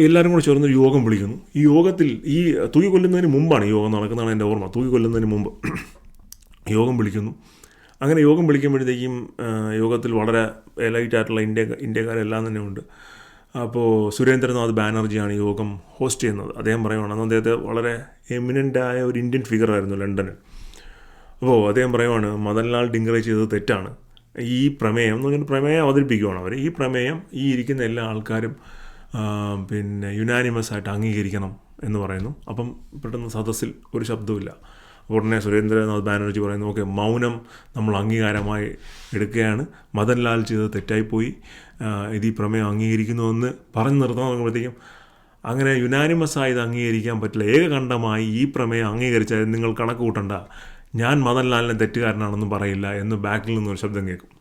എല്ലാവരും കൂടെ ചേർന്ന് യോഗം വിളിക്കുന്നു. ഈ യോഗത്തിൽ ഈ തൂക്കിക്കൊല്ലുന്നതിന് മുമ്പാണ് ഈ യോഗം നടക്കുന്നതാണ് എൻ്റെ ഓർമ്മ. തൂക്കിക്കൊല്ലുന്നതിന് മുമ്പ് യോഗം വിളിക്കുന്നു. അങ്ങനെ യോഗം വിളിക്കുമ്പോഴത്തേക്കും യോഗത്തിൽ വളരെ എലൈറ്റായിട്ടുള്ള ഇന്ത്യക്കാരെല്ലാം തന്നെ ഉണ്ട്. അപ്പോൾ സുരേന്ദ്രനാഥ് ബാനർജിയാണ് യോഗം ഹോസ്റ്റ് ചെയ്യുന്നത്. അദ്ദേഹം പറയുവാണ്, അന്ന് അദ്ദേഹത്തെ വളരെ എമിനൻ്റായ ഒരു ഇന്ത്യൻ ഫിഗറായിരുന്നു ലണ്ടനിൽ. അപ്പോൾ അദ്ദേഹം പറയുവാണ്, മദൻലാൽ ഡിങ്കറെ ചെയ്തത് തെറ്റാണ്, ഈ പ്രമേയം എന്ന് പറഞ്ഞാൽ പ്രമേയം അവതരിപ്പിക്കുകയാണ് അവർ, ഈ പ്രമേയം ഈ ഇരിക്കുന്ന എല്ലാ ആൾക്കാരും പിന്നെ യുനാനിമസ് ആയിട്ട് അംഗീകരിക്കണം എന്ന് പറയുന്നു. അപ്പം പെട്ടെന്ന് സദസ്സിൽ ഒരു ശബ്ദമില്ല. ഉടനെ സുരേന്ദ്രനാഥ് ബാനർജി പറയുന്നു, ഓക്കെ, മൗനം നമ്മൾ അംഗീകാരമായി എടുക്കുകയാണ്, മദൻലാൽ ചെയ്തത് തെറ്റായിപ്പോയി, ഇത് ഈ പ്രമേയം അംഗീകരിക്കുന്നുവെന്ന് പറഞ്ഞ് നിർത്താൻ തുടങ്ങുമ്പോഴത്തേക്കും അങ്ങനെ യുനാനിമസായി ഇത് അംഗീകരിക്കാൻ പറ്റില്ല, ഏകകണ്ഠമായി ഈ പ്രമേയം അംഗീകരിച്ചാൽ നിങ്ങൾ കണക്ക് കൂട്ടണ്ട, ഞാൻ മദൻലാലിനെ തെറ്റുകാരനാണെന്ന് പറയില്ല എന്ന് ബാക്കിൽ നിന്നൊരു ശബ്ദം കേൾക്കും.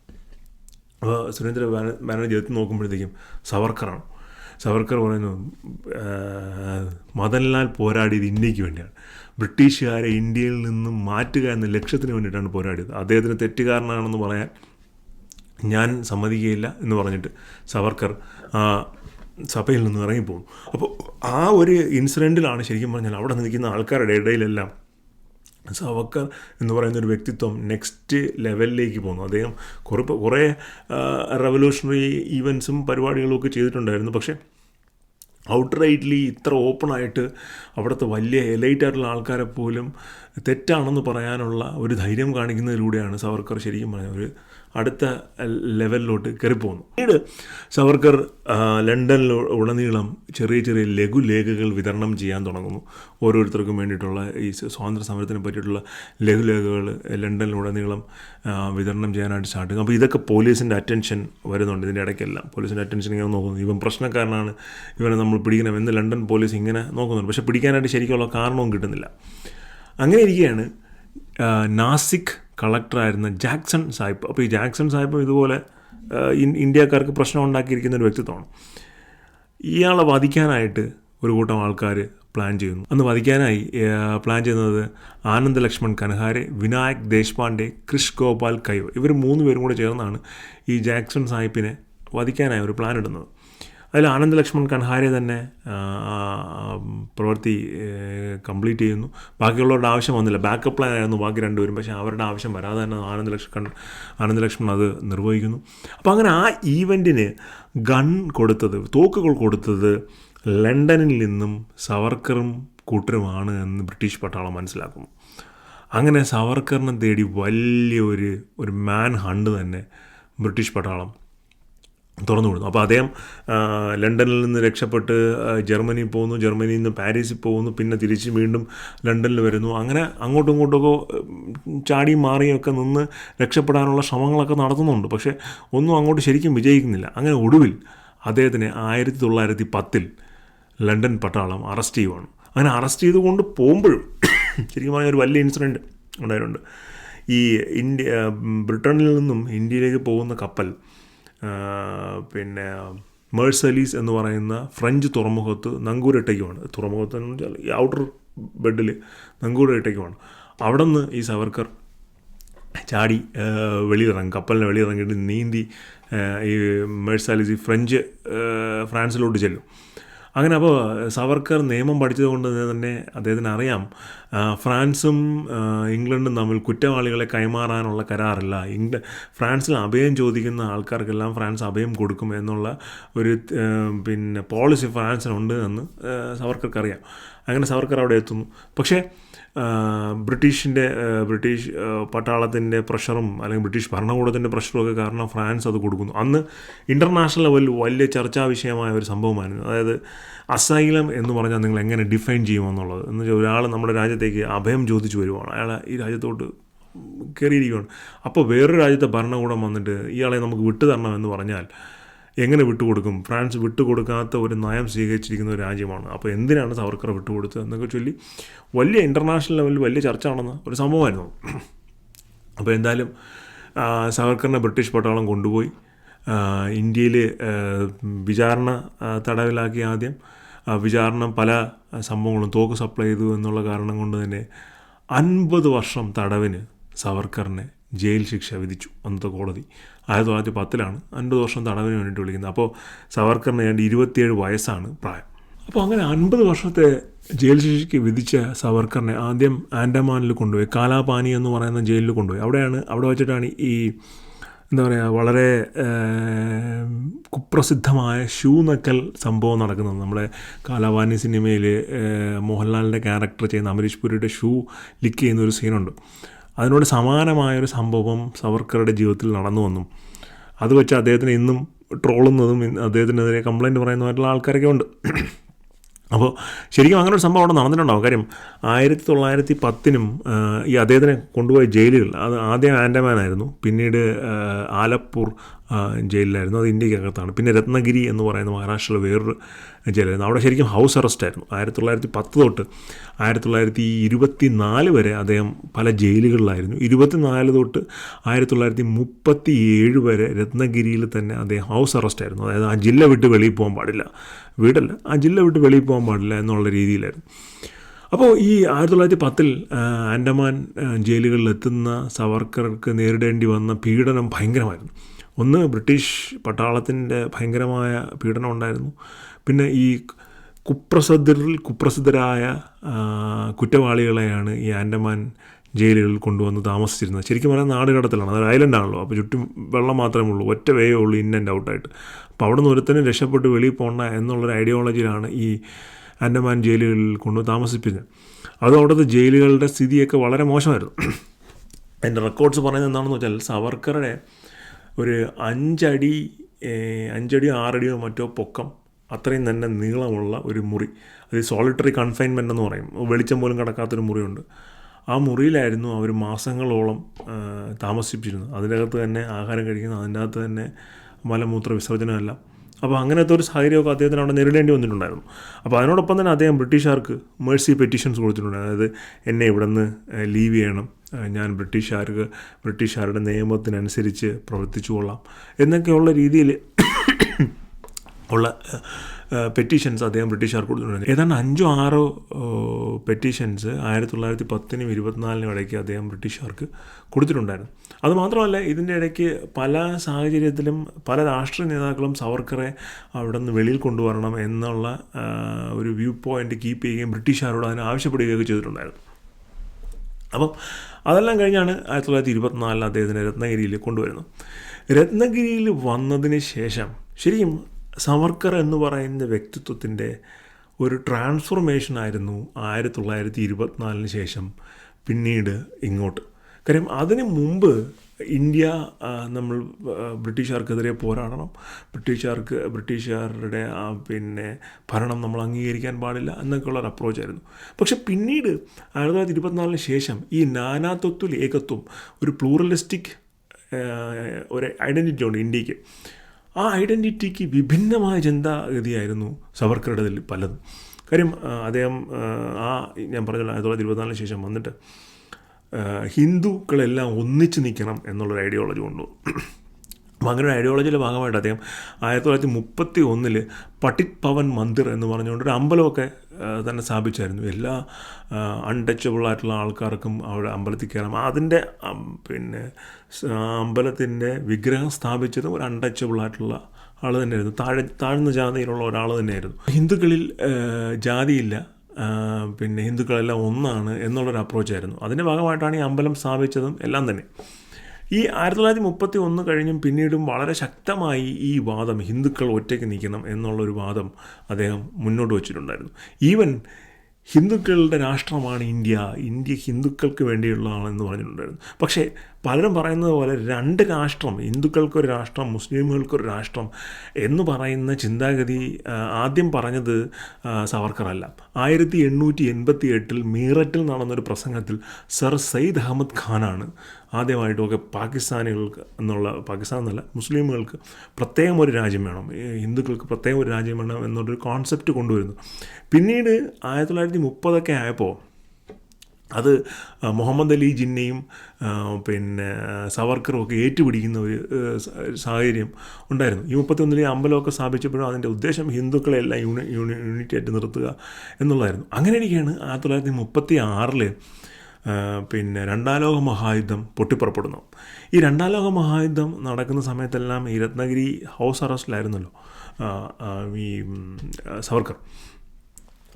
അപ്പോൾ സുരേന്ദ്ര ബാനർജി എത്തി നോക്കുമ്പോഴത്തേക്കും സവർക്കറാണ്. സവർക്കർ പറയുന്നു, മദൻലാൽ പോരാടിയത് ഇന്ത്യക്ക് വേണ്ടിയാണ്, ബ്രിട്ടീഷുകാരെ ഇന്ത്യയിൽ നിന്നും മാറ്റുക എന്ന ലക്ഷ്യത്തിന് വേണ്ടിയിട്ടാണ് പോരാടിയത്, അദ്ദേഹത്തിന് തെറ്റുകാരനാണെന്ന് പറയാൻ ഞാൻ സമ്മതിക്കുകയില്ല എന്ന് പറഞ്ഞിട്ട് സവർക്കർ സഭയിൽ നിന്ന് ഇറങ്ങിപ്പോകും. അപ്പോൾ ആ ഒരു ഇൻസിഡൻറ്റിലാണ് ശരിക്കും പറഞ്ഞാൽ അവിടെ നിൽക്കുന്ന ആൾക്കാരുടെ ഇടയിലെല്ലാം സവർക്കർ എന്ന് പറയുന്നൊരു വ്യക്തിത്വം നെക്സ്റ്റ് ലെവലിലേക്ക് പോകുന്നു. അദ്ദേഹം കുറേ റവല്യൂഷണറി ഈവൻസും പരിപാടികളും ഒക്കെ ചെയ്തിട്ടുണ്ടായിരുന്നു. പക്ഷേ ഔട്ട്റൈറ്റ്ലി ഇത്ര ഓപ്പണായിട്ട് അവിടുത്തെ വലിയ എലൈറ്റായിട്ടുള്ള ആൾക്കാരെ പോലും തെറ്റാണെന്ന് പറയാനുള്ള ഒരു ധൈര്യം കാണിക്കുന്നതിലൂടെയാണ് സവർക്കർ ശരിക്കും പറഞ്ഞാൽ ഒരു അടുത്ത ലെവലിലോട്ട് കയറിപ്പോകുന്നു. പിന്നീട് സവർക്കർ ലണ്ടനിൽ ഉടനീളം ചെറിയ ലഘുലേഖകൾ വിതരണം ചെയ്യാൻ തുടങ്ങുന്നു. ഓരോരുത്തർക്കും വേണ്ടിയിട്ടുള്ള ഈ സ്വാതന്ത്ര്യ സമരത്തിനെ പറ്റിയിട്ടുള്ള ലഘുലേഖകൾ ലണ്ടനിലുടനീളം വിതരണം ചെയ്യാനായിട്ട് സ്റ്റാർട്ട് ചെയ്തു. അപ്പോൾ ഇതൊക്കെ പോലീസിൻ്റെ അറ്റൻഷൻ വരുന്നുണ്ട്. ഇതിൻ്റെ ഇടയ്ക്കെല്ലാം പോലീസിൻ്റെ അറ്റൻഷൻ ഇങ്ങനെ നോക്കുന്നു, ഇവൻ പ്രശ്നക്കാരനാണ്, ഇവനെ നമ്മൾ പിടിക്കണം എന്ന് ലണ്ടൻ പോലീസ് ഇങ്ങനെ നോക്കുന്നുണ്ട്. പക്ഷേ പിടിക്കാനായിട്ട് ശരിക്കുള്ള കാരണവും കിട്ടുന്നില്ല. അങ്ങനെ ഇരിക്കുകയാണ് നാസിക് കളക്ടറായിരുന്ന ജാക്സൺ സാഹിബ്. അപ്പോൾ ഈ ജാക്സൺ സാഹിബ് ഇതുപോലെ ഇന്ത്യക്കാർക്ക് പ്രശ്നം ഉണ്ടാക്കിയിരിക്കുന്ന ഒരു വ്യക്തിത്വമാണ്. ഇയാളെ വധിക്കാനായിട്ട് ഒരു കൂട്ടം ആൾക്കാർ പ്ലാൻ ചെയ്യുന്നു. അന്ന് വധിക്കാനായി പ്ലാൻ ചെയ്യുന്നത് ആനന്ദ് ലക്ഷ്മൺ കൻഹാരെ, വിനായക് ദേശ്പാണ്ഡെ, ക്രിഷ് ഗോപാൽ കൈവ്, ഇവർ 3 പേരും കൂടെ ചേർന്നാണ് ഈ ജാക്സൺ സാഹിബിനെ വധിക്കാനായി ഒരു പ്ലാൻ ഇടുന്നത്. അതിൽ ആനന്ദ് ലക്ഷ്മൺ കൻഹാരെ തന്നെ പ്രവൃത്തി കംപ്ലീറ്റ് ചെയ്യുന്നു. ബാക്കിയുള്ളവരുടെ ആവശ്യം വന്നില്ല, ബാക്കപ്പ് പ്ലാൻ ആയിരുന്നു ബാക്കി 2 പേരും. പക്ഷേ അവരുടെ ആവശ്യം വരാതെ തന്നെ ആനന്ദ് ലക്ഷ്മൺ അത് നിർവഹിക്കുന്നു. അപ്പോൾ അങ്ങനെ ആ ഈവൻറ്റിന് തോക്കുകൾ കൊടുത്തത് ലണ്ടനിൽ നിന്നും സവർക്കറും കൂട്ടരുമാണ് എന്ന് ബ്രിട്ടീഷ് പട്ടാളം മനസ്സിലാക്കുന്നു. അങ്ങനെ സവർക്കറിനെ തേടി ഒരു മാൻ ഹണ്ട് തന്നെ ബ്രിട്ടീഷ് പട്ടാളം തുറന്നു വിടുന്നു. അപ്പോൾ അദ്ദേഹം ലണ്ടനിൽ നിന്ന് രക്ഷപ്പെട്ട് ജർമ്മനിയിൽ പോകുന്നു, ജർമ്മനിയിൽ നിന്ന് പാരീസിൽ പോകുന്നു, പിന്നെ തിരിച്ച് വീണ്ടും ലണ്ടനിൽ വരുന്നു. അങ്ങനെ അങ്ങോട്ടും ഇങ്ങോട്ടൊക്കെ ചാടിയും മാറിയൊക്കെ നിന്ന് രക്ഷപ്പെടാനുള്ള ശ്രമങ്ങളൊക്കെ നടത്തുന്നുണ്ട്. പക്ഷേ ഒന്നും അങ്ങോട്ട് ശരിക്കും വിജയിക്കുന്നില്ല. അങ്ങനെ ഒടുവിൽ അദ്ദേഹത്തിനെ 1910 ലണ്ടൻ പട്ടാളം അറസ്റ്റ് ചെയ്യുവാണ്. അങ്ങനെ അറസ്റ്റ് ചെയ്തുകൊണ്ട് പോകുമ്പോഴും ശരിക്കും പറഞ്ഞാൽ ഒരു വലിയ ഇൻസിഡൻറ്റ് ഉണ്ടായിട്ടുണ്ട്. ഈ ബ്രിട്ടനിൽ നിന്നും ഇന്ത്യയിലേക്ക് പോകുന്ന കപ്പൽ പിന്നെ മേഴ്സലീസ് എന്ന് പറയുന്ന ഫ്രഞ്ച് തുറമുഖത്ത് നങ്കൂരട്ടയ്ക്കുമാണ്. തുറമുഖത്ത് എന്ന് വെച്ചാൽ ഈ ഔട്ടർ ബെഡിൽ നങ്കൂരട്ടയ്ക്കുമാണ്. അവിടെ നിന്ന് ഈ സവർക്കർ ചാടി വെളിയിറങ്ങി, കപ്പലിനെ വെളിയിറങ്ങിയിട്ട് നീന്തി ഈ മേഴ്സലീസ് ഫ്രാൻസിലോട്ട് ചെല്ലും. അങ്ങനെ അപ്പോൾ സവർക്കർ നിയമം പഠിച്ചതുകൊണ്ട് തന്നെ അദ്ദേഹത്തിന് അറിയാം ഫ്രാൻസും ഇംഗ്ലണ്ടും തമ്മിൽ കുറ്റവാളികളെ കൈമാറാനുള്ള കരാറില്ല. ഫ്രാൻസിൽ അഭയം ചോദിക്കുന്ന ആൾക്കാർക്കെല്ലാം ഫ്രാൻസ് അഭയം കൊടുക്കും എന്നുള്ള ഒരു പോളിസി ഫ്രാൻസിനുണ്ട് എന്ന് സവർക്കർക്കറിയാം. അങ്ങനെ സവർക്കർ അവിടെ എത്തുന്നു. പക്ഷേ ബ്രിട്ടീഷ് പട്ടാളത്തിൻ്റെ പ്രഷറും അല്ലെങ്കിൽ ബ്രിട്ടീഷ് ഭരണകൂടത്തിൻ്റെ പ്രഷറും ഒക്കെ കാരണം ഫ്രാൻസ് അത് കൊടുക്കുന്നു. അന്ന് ഇൻ്റർനാഷണൽ ലെവലിൽ വലിയ ചർച്ചാ വിഷയമായ ഒരു സംഭവമായിരുന്നു. അതായത് അസൈലം എന്ന് പറഞ്ഞാൽ നിങ്ങൾ എങ്ങനെ ഡിഫൈൻ ചെയ്യുമെന്നുള്ളത്. എന്ന് വെച്ചാൽ ഒരാൾ നമ്മുടെ രാജ്യത്തേക്ക് അഭയം ചോദിച്ചു വരുവാണ്, അയാൾ ഈ രാജ്യത്തോട്ട് കയറിയിരിക്കുകയാണ്. അപ്പോൾ വേറൊരു രാജ്യത്തെ ഭരണകൂടം വന്നിട്ട് ഇയാളെ നമുക്ക് വിട്ടുതരണം എന്ന് പറഞ്ഞാൽ എങ്ങനെ വിട്ടുകൊടുക്കും? ഫ്രാൻസ് വിട്ടുകൊടുക്കാത്ത ഒരു നയം സ്വീകരിച്ചിരിക്കുന്ന ഒരു രാജ്യമാണ്. അപ്പോൾ എന്തിനാണ് സവർക്കറെ വിട്ടുകൊടുത്തത് എന്നൊക്കെ ചൊല്ലി വലിയ ഇൻ്റർനാഷണൽ ലെവലിൽ വലിയ ചർച്ച നടന്ന ഒരു സംഭവമായിരുന്നു. അപ്പോൾ എന്തായാലും സവർക്കറിനെ ബ്രിട്ടീഷ് പട്ടാളം കൊണ്ടുപോയി ഇന്ത്യയിൽ വിചാരണ തടവിലാക്കി. ആദ്യം വിചാരണ പല സംഭവങ്ങളും തോക്ക് സപ്ലൈ ചെയ്തു എന്നുള്ള കാരണം കൊണ്ട് തന്നെ 50 വർഷം തടവിന് സവർക്കറിനെ ജയിൽ ശിക്ഷ വിധിച്ചു അന്നത്തെ കോടതി. 1910 50 വർഷം തടവിന് വേണ്ടിയിട്ട് വിളിക്കുന്നത്. അപ്പോൾ സവർക്കറിന് ഏതാണ്ട് 27 വയസ്സാണ് പ്രായം. അപ്പോൾ അങ്ങനെ 50 വർഷത്തെ ജയിൽ ശിക്ഷയ്ക്ക് വിധിച്ച സവർക്കറിനെ ആദ്യം ആൻഡമാനിൽ കൊണ്ടുപോയി, കാലാപാനി എന്ന് പറയുന്ന ജയിലിൽ കൊണ്ടുപോയി. അവിടെ വെച്ചിട്ടാണ് ഈ എന്താ പറയുക വളരെ കുപ്രസിദ്ധമായ ഷൂ നക്കൽ സംഭവം നടക്കുന്നത്. നമ്മുടെ കാലാപാനി സിനിമയിൽ മോഹൻലാലിൻ്റെ ക്യാരക്ടർ ചെയ്യുന്ന അമരീഷ് പുരിയുടെ ഷൂ ലിക്ക് ചെയ്യുന്ന ഒരു സീനുണ്ട്. അതിനോട് സമാനമായൊരു സംഭവം സവർക്കറുടെ ജീവിതത്തിൽ നടന്നു വന്നു. അത് വെച്ച് അദ്ദേഹത്തിന് ഇന്നും ട്രോളുന്നതും അദ്ദേഹത്തിനെതിരെ കംപ്ലൈൻറ്റ് പറയുന്നതായിട്ടുള്ള ആൾക്കാരൊക്കെ ഉണ്ട്. അപ്പോൾ ശരിക്കും അങ്ങനെ ഒരു സംഭവം അവിടെ നടന്നിട്ടുണ്ടാവും. കാര്യം 1910 ഈ അദ്ദേഹത്തിനെ കൊണ്ടുപോയ ജയിലുകൾ അത് ആദ്യം ആൻഡമാനായിരുന്നു, പിന്നീട് ആലപ്പൂർ ജയിലിലായിരുന്നു, അത് ഇന്ത്യക്കകത്താണ്. പിന്നെ രത്നഗിരി എന്ന് പറയുന്ന മഹാരാഷ്ട്രയിലെ വേറൊരു ജയിലായിരുന്നു. അവിടെ ശരിക്കും ഹൗസ് അറസ്റ്റായിരുന്നു. 1910 തൊട്ട് 1924 വരെ അദ്ദേഹം പല ജയിലുകളിലായിരുന്നു. 24 തൊട്ട് 1937 വരെ രത്നഗിരിയിൽ തന്നെ അദ്ദേഹം ഹൗസ് അറസ്റ്റായിരുന്നു. അതായത് ആ ജില്ല വിട്ട് വെളിയിൽ പോകാൻ പാടില്ല, വീടല്ല, ആ ജില്ല വിട്ട് വെളിയിൽ പോകാൻ പാടില്ല എന്നുള്ള രീതിയിലായിരുന്നു. അപ്പോൾ ഈ 1910 ആൻഡമാൻ ജയിലുകളിലെത്തുന്ന സവർക്കർക്ക് നേരിടേണ്ടി വന്ന പീഡനം ഭയങ്കരമായിരുന്നു. ഒന്ന്, ബ്രിട്ടീഷ് പട്ടാളത്തിൻ്റെ ഭയങ്കരമായ പീഡനം ഉണ്ടായിരുന്നു. പിന്നെ ഈ കുപ്രസിദ്ധരായ കുറ്റവാളികളെയാണ് ഈ ആൻഡമാൻ ജയിലുകളിൽ കൊണ്ടുവന്ന് താമസിച്ചിരുന്നത്. ശരിക്കും പറഞ്ഞാൽ നാടുകടത്തലാണ്, അതൊരു ഐലൻഡാണല്ലോ. അപ്പോൾ ചുറ്റും വെള്ളം മാത്രമേ ഉള്ളൂ, ഒറ്റ വേയേ ഉള്ളൂ ഇൻ ആൻഡ് ഔട്ടായിട്ട്. അപ്പോൾ അവിടെ നിന്ന് ഒരുത്തനും രക്ഷപ്പെട്ട് വെളിയിൽ പോകണ്ട എന്നുള്ളൊരു ഐഡിയോളജിയിലാണ് ഈ ആൻഡമാൻ ജയിലുകളിൽ കൊണ്ട് താമസിപ്പിച്ചത്. അതും അവിടുത്തെ ജയിലുകളുടെ സ്ഥിതിയൊക്കെ വളരെ മോശമായിരുന്നു. അതിൻ്റെ റെക്കോർഡ്സ് പറയുന്നത് എന്താണെന്ന് വെച്ചാൽ സവർക്കറുടെ ഒരു 5 അടിയോ 6 അടിയോ മറ്റോ പൊക്കം, അത്രയും തന്നെ നീളമുള്ള ഒരു മുറി, അത് സോളിറ്ററി കൺഫൈൻമെൻ്റ് എന്ന് പറയും, വെളിച്ചം പോലും കിടക്കാത്തൊരു മുറിയുണ്ട്. ആ മുറിയിലായിരുന്നു അവർ മാസങ്ങളോളം താമസിപ്പിച്ചിരുന്നത്. അതിനകത്ത് തന്നെ ആഹാരം കഴിക്കുന്നത്, അതിൻ്റെ അകത്ത് തന്നെ മലമൂത്ര വിസർജനമെല്ലാം. അപ്പോൾ അങ്ങനത്തെ ഒരു സാഹചര്യമൊക്കെ അദ്ദേഹത്തിന് അവിടെ നേരിടേണ്ടി വന്നിട്ടുണ്ടായിരുന്നു. അപ്പോൾ അതിനോടൊപ്പം തന്നെ അദ്ദേഹം ബ്രിട്ടീഷുകാർക്ക് മേഴ്സി പെറ്റീഷൻസ് കൊടുത്തിട്ടുണ്ട്. അതായത് എന്നെ ഇവിടെ നിന്ന് ലീവ് ചെയ്യണം, ഞാൻ ബ്രിട്ടീഷുകാരുടെ നിയമത്തിനനുസരിച്ച് പ്രവർത്തിച്ചു കൊള്ളാം എന്നൊക്കെയുള്ള രീതിയിൽ ഉള്ള പെറ്റീഷൻസ് അദ്ദേഹം ബ്രിട്ടീഷുകാർക്ക് കൊടുത്തിട്ടുണ്ട്. ഏതാണ്ട് 5-6 പെറ്റീഷൻസ് 1910 24 ഇടയ്ക്ക് അദ്ദേഹം ബ്രിട്ടീഷുകാർക്ക് കൊടുത്തിട്ടുണ്ടായിരുന്നു. അതുമാത്രമല്ല, ഇതിൻ്റെ ഇടയ്ക്ക് പല സാഹചര്യത്തിലും പല രാഷ്ട്രീയ നേതാക്കളും സവർക്കറെ അവിടെ നിന്ന് വെളിയിൽ കൊണ്ടുവരണം എന്നുള്ള ഒരു വ്യൂ പോയിൻ്റ് കീപ്പ് ചെയ്യുകയും ബ്രിട്ടീഷുകാരോട് അതിനെ ആവശ്യപ്പെടുകയൊക്കെ ചെയ്തിട്ടുണ്ടായിരുന്നു. അപ്പം അതെല്ലാം കഴിഞ്ഞാണ് 1924 അദ്ദേഹത്തിനെ രത്നഗിരിയിൽ കൊണ്ടുവരുന്നത്. രത്നഗിരിയിൽ വന്നതിന് ശേഷം ശരിക്കും സവർക്കർ എന്ന് പറയുന്ന വ്യക്തിത്വത്തിൻ്റെ ഒരു ട്രാൻസ്ഫോർമേഷനായിരുന്നു 1924 ശേഷം പിന്നീട് ഇങ്ങോട്ട്. കാര്യം അതിന് മുമ്പ് ഇന്ത്യ നമ്മൾ ബ്രിട്ടീഷുകാർക്കെതിരെ പോരാടണം, ബ്രിട്ടീഷുകാരുടെ പിന്നെ ഭരണം നമ്മൾ അംഗീകരിക്കാൻ പാടില്ല എന്നൊക്കെയുള്ളൊരു അപ്രോച്ചായിരുന്നു. പക്ഷെ പിന്നീട് 1924 ശേഷം ഈ നാനാത്വത്തിൽ ഏകത്വം, ഒരു പ്ലൂറലിസ്റ്റിക് ഒരു ഐഡൻറ്റിറ്റി ഉണ്ട് ഇന്ത്യക്ക്. ആ ഐഡൻറ്റിറ്റിക്ക് വിഭിന്നമായ ചിന്താഗതിയായിരുന്നു സവർക്കറുടെ പലതും. കാര്യം അദ്ദേഹം ഞാൻ പറഞ്ഞല്ലോ 1924 ശേഷം വന്നിട്ട് ഹിന്ദുക്കളെല്ലാം ഒന്നിച്ച് നിൽക്കണം എന്നുള്ളൊരു ഐഡിയോളജി കൊണ്ടു. അപ്പം അങ്ങനെ ഒരു ഐഡിയോളജിയുടെ ഭാഗമായിട്ട് അദ്ദേഹം 1931 പട്ടിത് പവൻ മന്ദിർ എന്ന് പറഞ്ഞുകൊണ്ട് ഒരു അമ്പലമൊക്കെ തന്നെ സ്ഥാപിച്ചായിരുന്നു. എല്ലാ അൺടച്ചബിളായിട്ടുള്ള ആൾക്കാർക്കും അവിടെ അമ്പലത്തിൽ കയറാം. അതിൻ്റെ പിന്നെ അമ്പലത്തിൻ്റെ വിഗ്രഹം സ്ഥാപിച്ചതും ഒരു അൺടച്ചബിളായിട്ടുള്ള ആൾ തന്നെയായിരുന്നു, താഴ്ന്ന ജാതിയിലുള്ള ഒരാൾ തന്നെയായിരുന്നു. ഹിന്ദുക്കളിൽ ജാതിയില്ല, പിന്നെ ഹിന്ദുക്കളെല്ലാം ഒന്നാണ് എന്നുള്ളൊരു അപ്രോച്ചായിരുന്നു. അതിൻ്റെ ഭാഗമായിട്ടാണ് ഈ അമ്പലം സ്ഥാപിച്ചതും എല്ലാം തന്നെ. ഈ 1931 കഴിഞ്ഞും പിന്നീടും വളരെ ശക്തമായി ഈ വാദം, ഹിന്ദുക്കൾ ഒറ്റയ്ക്ക് നിൽക്കണം എന്നുള്ളൊരു വാദം അദ്ദേഹം മുന്നോട്ട് വച്ചിട്ടുണ്ടായിരുന്നു. ഈവൻ ഹിന്ദുക്കളുടെ രാഷ്ട്രമാണ് ഇന്ത്യ ഹിന്ദുക്കൾക്ക് വേണ്ടിയുള്ളതാണെന്ന് പറഞ്ഞിട്ടുണ്ടായിരുന്നു. പക്ഷേ പലരും പറയുന്നത് പോലെ രണ്ട് രാഷ്ട്രം, ഹിന്ദുക്കൾക്കൊരു രാഷ്ട്രം, മുസ്ലിമുകൾക്കൊരു രാഷ്ട്രം എന്ന് പറയുന്ന ചിന്താഗതി ആദ്യം പറഞ്ഞത് സവർക്കറല്ല. 1888 മീററ്റിൽ നടന്നൊരു പ്രസംഗത്തിൽ സർ സയ്യിദ് അഹമ്മദ് ഖാനാണ് ആദ്യമായിട്ടൊക്കെ പാകിസ്ഥാൻ എന്നല്ല, മുസ്ലിമുകൾക്ക് പ്രത്യേകം ഒരു രാജ്യം വേണം, ഹിന്ദുക്കൾക്ക് പ്രത്യേകം ഒരു രാജ്യം വേണം എന്നൊരു കോൺസെപ്റ്റ് കൊണ്ടുവരുന്നു. പിന്നീട് 1930 ആയപ്പോൾ അത് മുഹമ്മദ് അലി ജിന്നയും പിന്നെ സവർക്കറും ഒക്കെ ഏറ്റുപിടിക്കുന്ന ഒരു സാഹചര്യം ഉണ്ടായിരുന്നു. ഈ 31 അമ്പലമൊക്കെ സ്ഥാപിച്ചപ്പോഴും അതിൻ്റെ ഉദ്ദേശം ഹിന്ദുക്കളെല്ലാം യൂണിറ്റി ആയിട്ട് നിർത്തുക എന്നുള്ളതായിരുന്നു. അങ്ങനെ ഇരിക്കുകയാണ് 1936 പിന്നെ രണ്ടാം ലോക മഹായുദ്ധം പൊട്ടിപ്പുറപ്പെടുന്നു. ഈ രണ്ടാം ലോക മഹായുദ്ധം നടക്കുന്ന സമയത്തെല്ലാം ഈ രത്നഗിരി ഹൗസ് അറസ്റ്റിലായിരുന്നല്ലോ ഈ സവർക്കർ.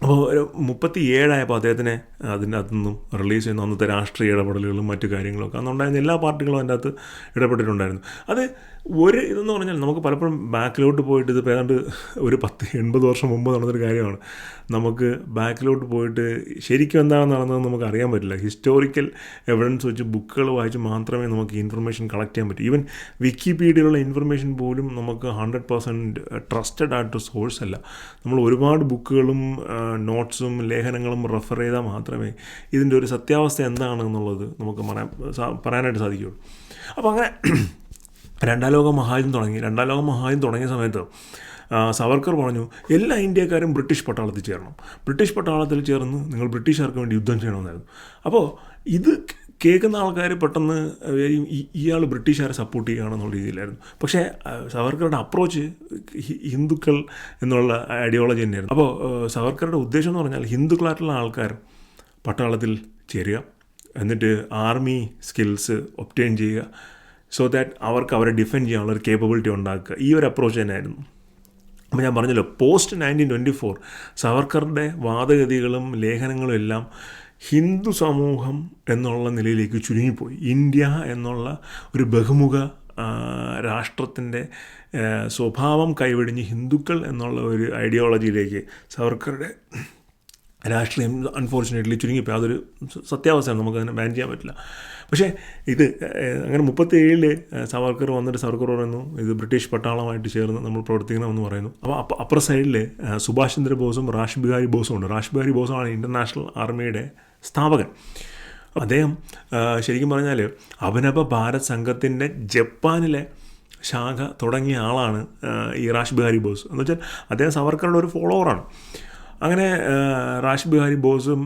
അപ്പോൾ 37 അദ്ദേഹത്തിനെ അതിൻ്റെ അകത്തുനിന്നും റിലീസ് ചെയ്യുന്ന അന്നത്തെ രാഷ്ട്രീയ ഇടപെടലുകളും മറ്റു കാര്യങ്ങളൊക്കെ അന്നുണ്ടായിരുന്ന എല്ലാ പാർട്ടികളും അതിൻ്റെ അകത്ത് ഇടപെട്ടിട്ടുണ്ടായിരുന്നു. അത് ഇതെന്ന് പറഞ്ഞാൽ നമുക്ക് പലപ്പോഴും ബാക്കിലോട്ട് പോയിട്ട് ഇത് ഏതാണ്ട് ഒരു 80 വർഷം മുമ്പ് നടന്നൊരു കാര്യമാണ്. നമുക്ക് ബാക്കിലോട്ട് പോയിട്ട് ശരിക്കും എന്താണ് നടന്നതെന്ന് നമുക്ക് അറിയാൻ പറ്റില്ല. ഹിസ്റ്റോറിക്കൽ എവിഡൻസ് വെച്ച് ബുക്കുകൾ വായിച്ച് മാത്രമേ നമുക്ക് ഇൻഫർമേഷൻ കളക്ട് ചെയ്യാൻ പറ്റൂ. ഈവൻ വിക്കിപീഡിയയിലുള്ള ഇൻഫർമേഷൻ പോലും നമുക്ക് 100% ട്രസ്റ്റഡ് ആയിട്ട് സോഴ്സ് അല്ല. നമ്മൾ ഒരുപാട് ബുക്കുകളും നോട്ട്സും ലേഖനങ്ങളും റെഫർ ചെയ്താൽ മാത്രമേ ഇതിൻ്റെ ഒരു സത്യാവസ്ഥ എന്താണെന്നുള്ളത് നമുക്ക് പറയാനായിട്ട് സാധിക്കുകയുള്ളൂ. അപ്പോൾ അങ്ങനെ രണ്ടാം ലോക മഹായുദ്ധം തുടങ്ങിയ സമയത്ത് സവർക്കർ പറഞ്ഞു എല്ലാ ഇന്ത്യക്കാരും ബ്രിട്ടീഷ് പട്ടാളത്തിൽ ചേരണം, ബ്രിട്ടീഷ് പട്ടാളത്തിൽ ചേർന്ന് നിങ്ങൾ ബ്രിട്ടീഷുകാർക്ക് വേണ്ടി യുദ്ധം ചെയ്യണമെന്നായിരുന്നു. അപ്പോൾ ഇത് കേൾക്കുന്ന ആൾക്കാർ പെട്ടെന്ന് ഇയാൾ ബ്രിട്ടീഷുകാരെ സപ്പോർട്ട് ചെയ്യുകയാണെന്നുള്ള രീതിയിലായിരുന്നു. പക്ഷേ സവർക്കറുടെ അപ്രോച്ച് ഹിന്ദുക്കൾ എന്നുള്ള ഐഡിയോളജി തന്നെയായിരുന്നു. അപ്പോൾ സവർക്കറുടെ ഉദ്ദേശം എന്ന് പറഞ്ഞാൽ ഹിന്ദുക്കളായിട്ടുള്ള ആൾക്കാർ പട്ടാളത്തിൽ ചേരുക, എന്നിട്ട് ആർമി സ്കിൽസ് ഒബ്റ്റെയിൻ ചെയ്യുക, സോ ദാറ്റ് അവർക്ക് അവരെ ഡിഫെൻഡ് ചെയ്യാനുള്ളൊരു കേപ്പബിലിറ്റി ഉണ്ടാക്കുക. ഈ ഒരു അപ്രോച്ച് തന്നെയായിരുന്നു. അപ്പോൾ ഞാൻ പറഞ്ഞല്ലോ, പോസ്റ്റ് 1924 സവർക്കറുടെ വാദഗതികളും ലേഖനങ്ങളും എല്ലാം ഹിന്ദു സമൂഹം എന്നുള്ള നിലയിലേക്ക് ചുരുങ്ങിപ്പോയി. ഇന്ത്യ എന്നുള്ള ഒരു ബഹുമുഖ രാഷ്ട്രത്തിൻ്റെ സ്വഭാവം കൈവെടിഞ്ഞ് ഹിന്ദുക്കൾ എന്നുള്ള ഒരു ഐഡിയോളജിയിലേക്ക് സവർക്കറുടെ രാഷ്ട്രീയം അൺഫോർച്ചുനേറ്റ്ലി ചുരുങ്ങിപ്പോയി. അതൊരു സത്യാവസ്ഥയാണ്, നമുക്കതിനെ ബാൻ ചെയ്യാൻ പറ്റില്ല. പക്ഷേ ഇത് അങ്ങനെ 37 സവർക്കർ പറയുന്നു ഇത് ബ്രിട്ടീഷ് പട്ടാളമായിട്ട് ചേർന്ന് നമ്മൾ പ്രവർത്തിക്കണമെന്ന് പറയുന്നു. അപ്പോൾ അപ്പുറ സൈഡിൽ സുഭാഷ് ചന്ദ്രബോസും റാഷ് ബിഹാരി ബോസും ഉണ്ട്. റാഷ് ബിഹാരി ബോസാണ് ഇൻ്റർനാഷണൽ ആർമിയുടെ സ്ഥാപകൻ. അദ്ദേഹം ശരിക്കും പറഞ്ഞാൽ അഭിനവ ഭാരത് സംഘത്തിൻ്റെ ജപ്പാനിലെ ശാഖ തുടങ്ങിയ ആളാണ് ഈ റാഷ് ബിഹാരി ബോസ്. എന്ന് വെച്ചാൽ അദ്ദേഹം സവർക്കറുടെ ഒരു ഫോളോവറാണ്. അങ്ങനെ റാഷ് ബിഹാരി ബോസും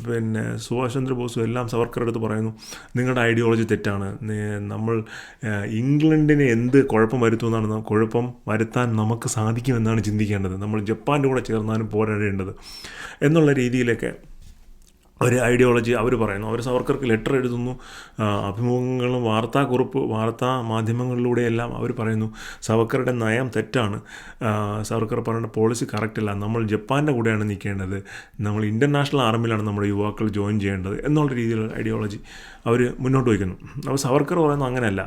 പിന്നെ സുഭാഷ് ചന്ദ്ര ബോസും എല്ലാം സവർക്കറുടെ അടുത്ത് പറയുന്നു, നിങ്ങളുടെ ഐഡിയോളജി തെറ്റാണ്, നമ്മൾ ഇംഗ്ലണ്ടിന് എന്ത് കുഴപ്പം വരുത്തുമെന്നാണ്, കുഴപ്പം വരുത്താൻ നമുക്ക് സാധിക്കുമെന്നാണ് ചിന്തിക്കേണ്ടത്, നമ്മൾ ജപ്പാൻ്റെ കൂടെ ചേർന്നാലും പോരാടേണ്ടത് എന്നുള്ള രീതിയിലൊക്കെ ഒരു ഐഡിയോളജി അവർ പറയുന്നു. അവർ സവർക്കർക്ക് ലെറ്റർ എഴുതുന്നു, അഭിമുഖങ്ങളും വാർത്താ മാധ്യമങ്ങളിലൂടെയെല്ലാം അവർ പറയുന്നു സവർക്കറുടെ നയം തെറ്റാണ്, സവർക്കർ പറയുന്ന പോളിസി കറക്റ്റല്ല, നമ്മൾ ജപ്പാൻ്റെ കൂടെയാണ് നിൽക്കേണ്ടത്, നമ്മൾ ഇൻ്റർനാഷണൽ ആർമിയിലാണ് നമ്മുടെ യുവാക്കൾ ജോയിൻ ചെയ്യേണ്ടത് എന്നുള്ള രീതിയിലുള്ള ഐഡിയോളജി അവർ മുന്നോട്ട് വയ്ക്കുന്നു. അപ്പോൾ സവർക്കർ പറയുന്നത് അങ്ങനെയല്ല,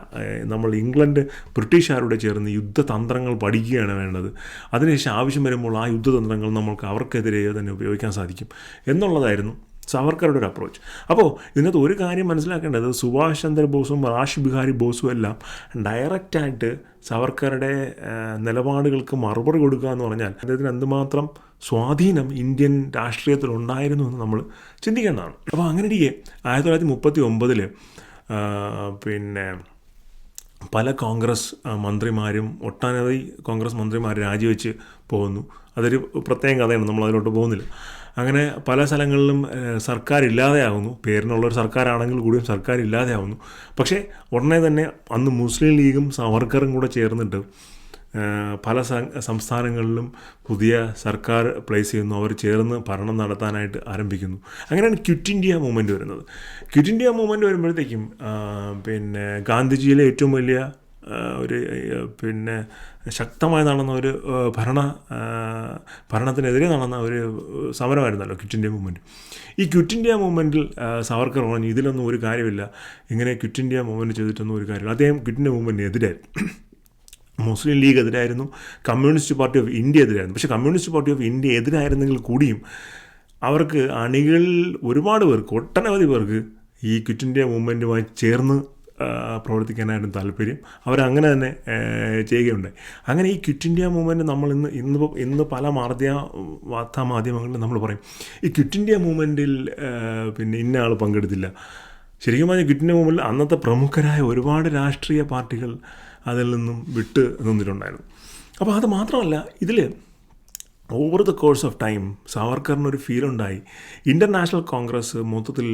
നമ്മൾ ഇംഗ്ലണ്ട് ബ്രിട്ടീഷുകാരോട് ചേർന്ന് യുദ്ധതന്ത്രങ്ങൾ പഠിക്കുകയാണ് വേണ്ടത്, അതിനുശേഷം ആവശ്യം വരുമ്പോൾ ആ യുദ്ധതന്ത്രങ്ങൾ നമുക്ക് അവർക്കെതിരെ തന്നെ ഉപയോഗിക്കാൻ സാധിക്കും എന്നുള്ളതായിരുന്നു സവർക്കറുടെ ഒരു അപ്രോച്ച്. അപ്പോൾ ഇതിനകത്ത് ഒരു കാര്യം മനസ്സിലാക്കേണ്ടത്, സുഭാഷ് ചന്ദ്രബോസും റാഷ് ബിഹാരി ബോസും എല്ലാം ഡയറക്റ്റായിട്ട് സവർക്കറുടെ നിലപാടുകൾക്ക് മറുപടി കൊടുക്കുക എന്ന് പറഞ്ഞാൽ അദ്ദേഹത്തിന് എന്തുമാത്രം സ്വാധീനം ഇന്ത്യൻ രാഷ്ട്രീയത്തിലുണ്ടായിരുന്നു എന്ന് നമ്മൾ ചിന്തിക്കേണ്ടതാണ്. അപ്പോൾ അങ്ങനെ ഇരിക്കെ 1939 പിന്നെ പല കോൺഗ്രസ് മന്ത്രിമാരും ഒട്ടനവധി കോൺഗ്രസ് മന്ത്രിമാർ രാജിവെച്ച് പോകുന്നു. അതൊരു പ്രത്യേക കഥയാണ്, നമ്മൾ അതിലോട്ട് പോകുന്നില്ല. അങ്ങനെ പല സ്ഥലങ്ങളിലും സർക്കാർ ഇല്ലാതെയാകുന്നു. പേരിനുള്ളൊരു സർക്കാരാണെങ്കിൽ കൂടിയും സർക്കാർ ഇല്ലാതെയാകുന്നു. പക്ഷേ ഉടനെ തന്നെ അന്ന് മുസ്ലിം ലീഗും സവർക്കറും കൂടെ ചേർന്നിട്ട് പല സംസ്ഥാനങ്ങളിലും പുതിയ സർക്കാർ പ്ലേസ് ചെയ്യുന്നു. അവർ ചേർന്ന് ഭരണം നടത്താനായിട്ട് ആരംഭിക്കുന്നു. അങ്ങനെയാണ് ക്വിറ്റ് ഇന്ത്യ മൂവ്മെൻറ്റ് വരുന്നത്. ക്വിറ്റ് ഇന്ത്യ മൂവ്മെൻറ്റ് വരുമ്പോഴത്തേക്കും പിന്നെ ഗാന്ധിജിയിലെ ഏറ്റവും വലിയ ഒരു പിന്നെ ശക്തമായി നടന്ന ഒരു ഭരണത്തിനെതിരെ നടന്ന ഒരു സമരമായിരുന്നല്ലോ ക്വിറ്റ് ഇന്ത്യ മൂവ്മെൻറ്റ്. ഈ ക്വിറ്റ് ഇന്ത്യ മൂവ്മെൻറ്റിൽ സവർക്കർ പറഞ്ഞു ഇതിലൊന്നും ഒരു കാര്യമില്ല, ഇങ്ങനെ ക്വിറ്റ് ഇന്ത്യ മൂവ്മെൻറ്റ് ചെയ്തിട്ടൊന്നും ഒരു കാര്യമില്ല. അദ്ദേഹം ക്വിറ്റ് ഇന്ത്യ മൂവ്മെൻറ്റിന് എതിരായിരുന്നു. മുസ്ലിം ലീഗ് എതിരായിരുന്നു, കമ്മ്യൂണിസ്റ്റ് പാർട്ടി ഓഫ് ഇന്ത്യ എതിരായിരുന്നു. പക്ഷേ കമ്മ്യൂണിസ്റ്റ് പാർട്ടി ഓഫ് ഇന്ത്യ എതിരായിരുന്നെങ്കിൽ കൂടിയും അവർക്ക് അണികളിൽ ഒരുപാട് പേർക്ക്, ഒട്ടനവധി പേർക്ക് ഈ ക്വിറ്റ് ഇന്ത്യ മൂവ്മെൻറ്റുമായി ചേർന്ന് പ്രവർത്തിക്കാനായിരുന്നു താല്പര്യം. അവരങ്ങനെ തന്നെ ചെയ്യുകയുണ്ടായി. അങ്ങനെ ഈ ക്വിറ്റ് ഇന്ത്യ മൂവ്മെൻറ്റ് നമ്മൾ ഇന്ന് പല വാർത്താ മാധ്യമങ്ങളിലും നമ്മൾ പറയും ഈ ക്വിറ്റ് ഇന്ത്യ മൂവ്മെൻറ്റിൽ പിന്നെ ഇന്ന ആൾ പങ്കെടുത്തില്ല. ശരിക്കും പറഞ്ഞാൽ ക്വിറ്റ് ഇന്ത്യ മൂവ്മെൻറ്റിൽ അന്നത്തെ പ്രമുഖരായ ഒരുപാട് രാഷ്ട്രീയ പാർട്ടികൾ അതിൽ നിന്നും വിട്ട് നിന്നിട്ടുണ്ടായിരുന്നു. അപ്പോൾ അത് മാത്രമല്ല, ഇതിൽ over the course of time സവർക്കറിനൊരു ഫീലുണ്ടായി ഇൻ്റർനാഷണൽ കോൺഗ്രസ് മൊത്തത്തിൽ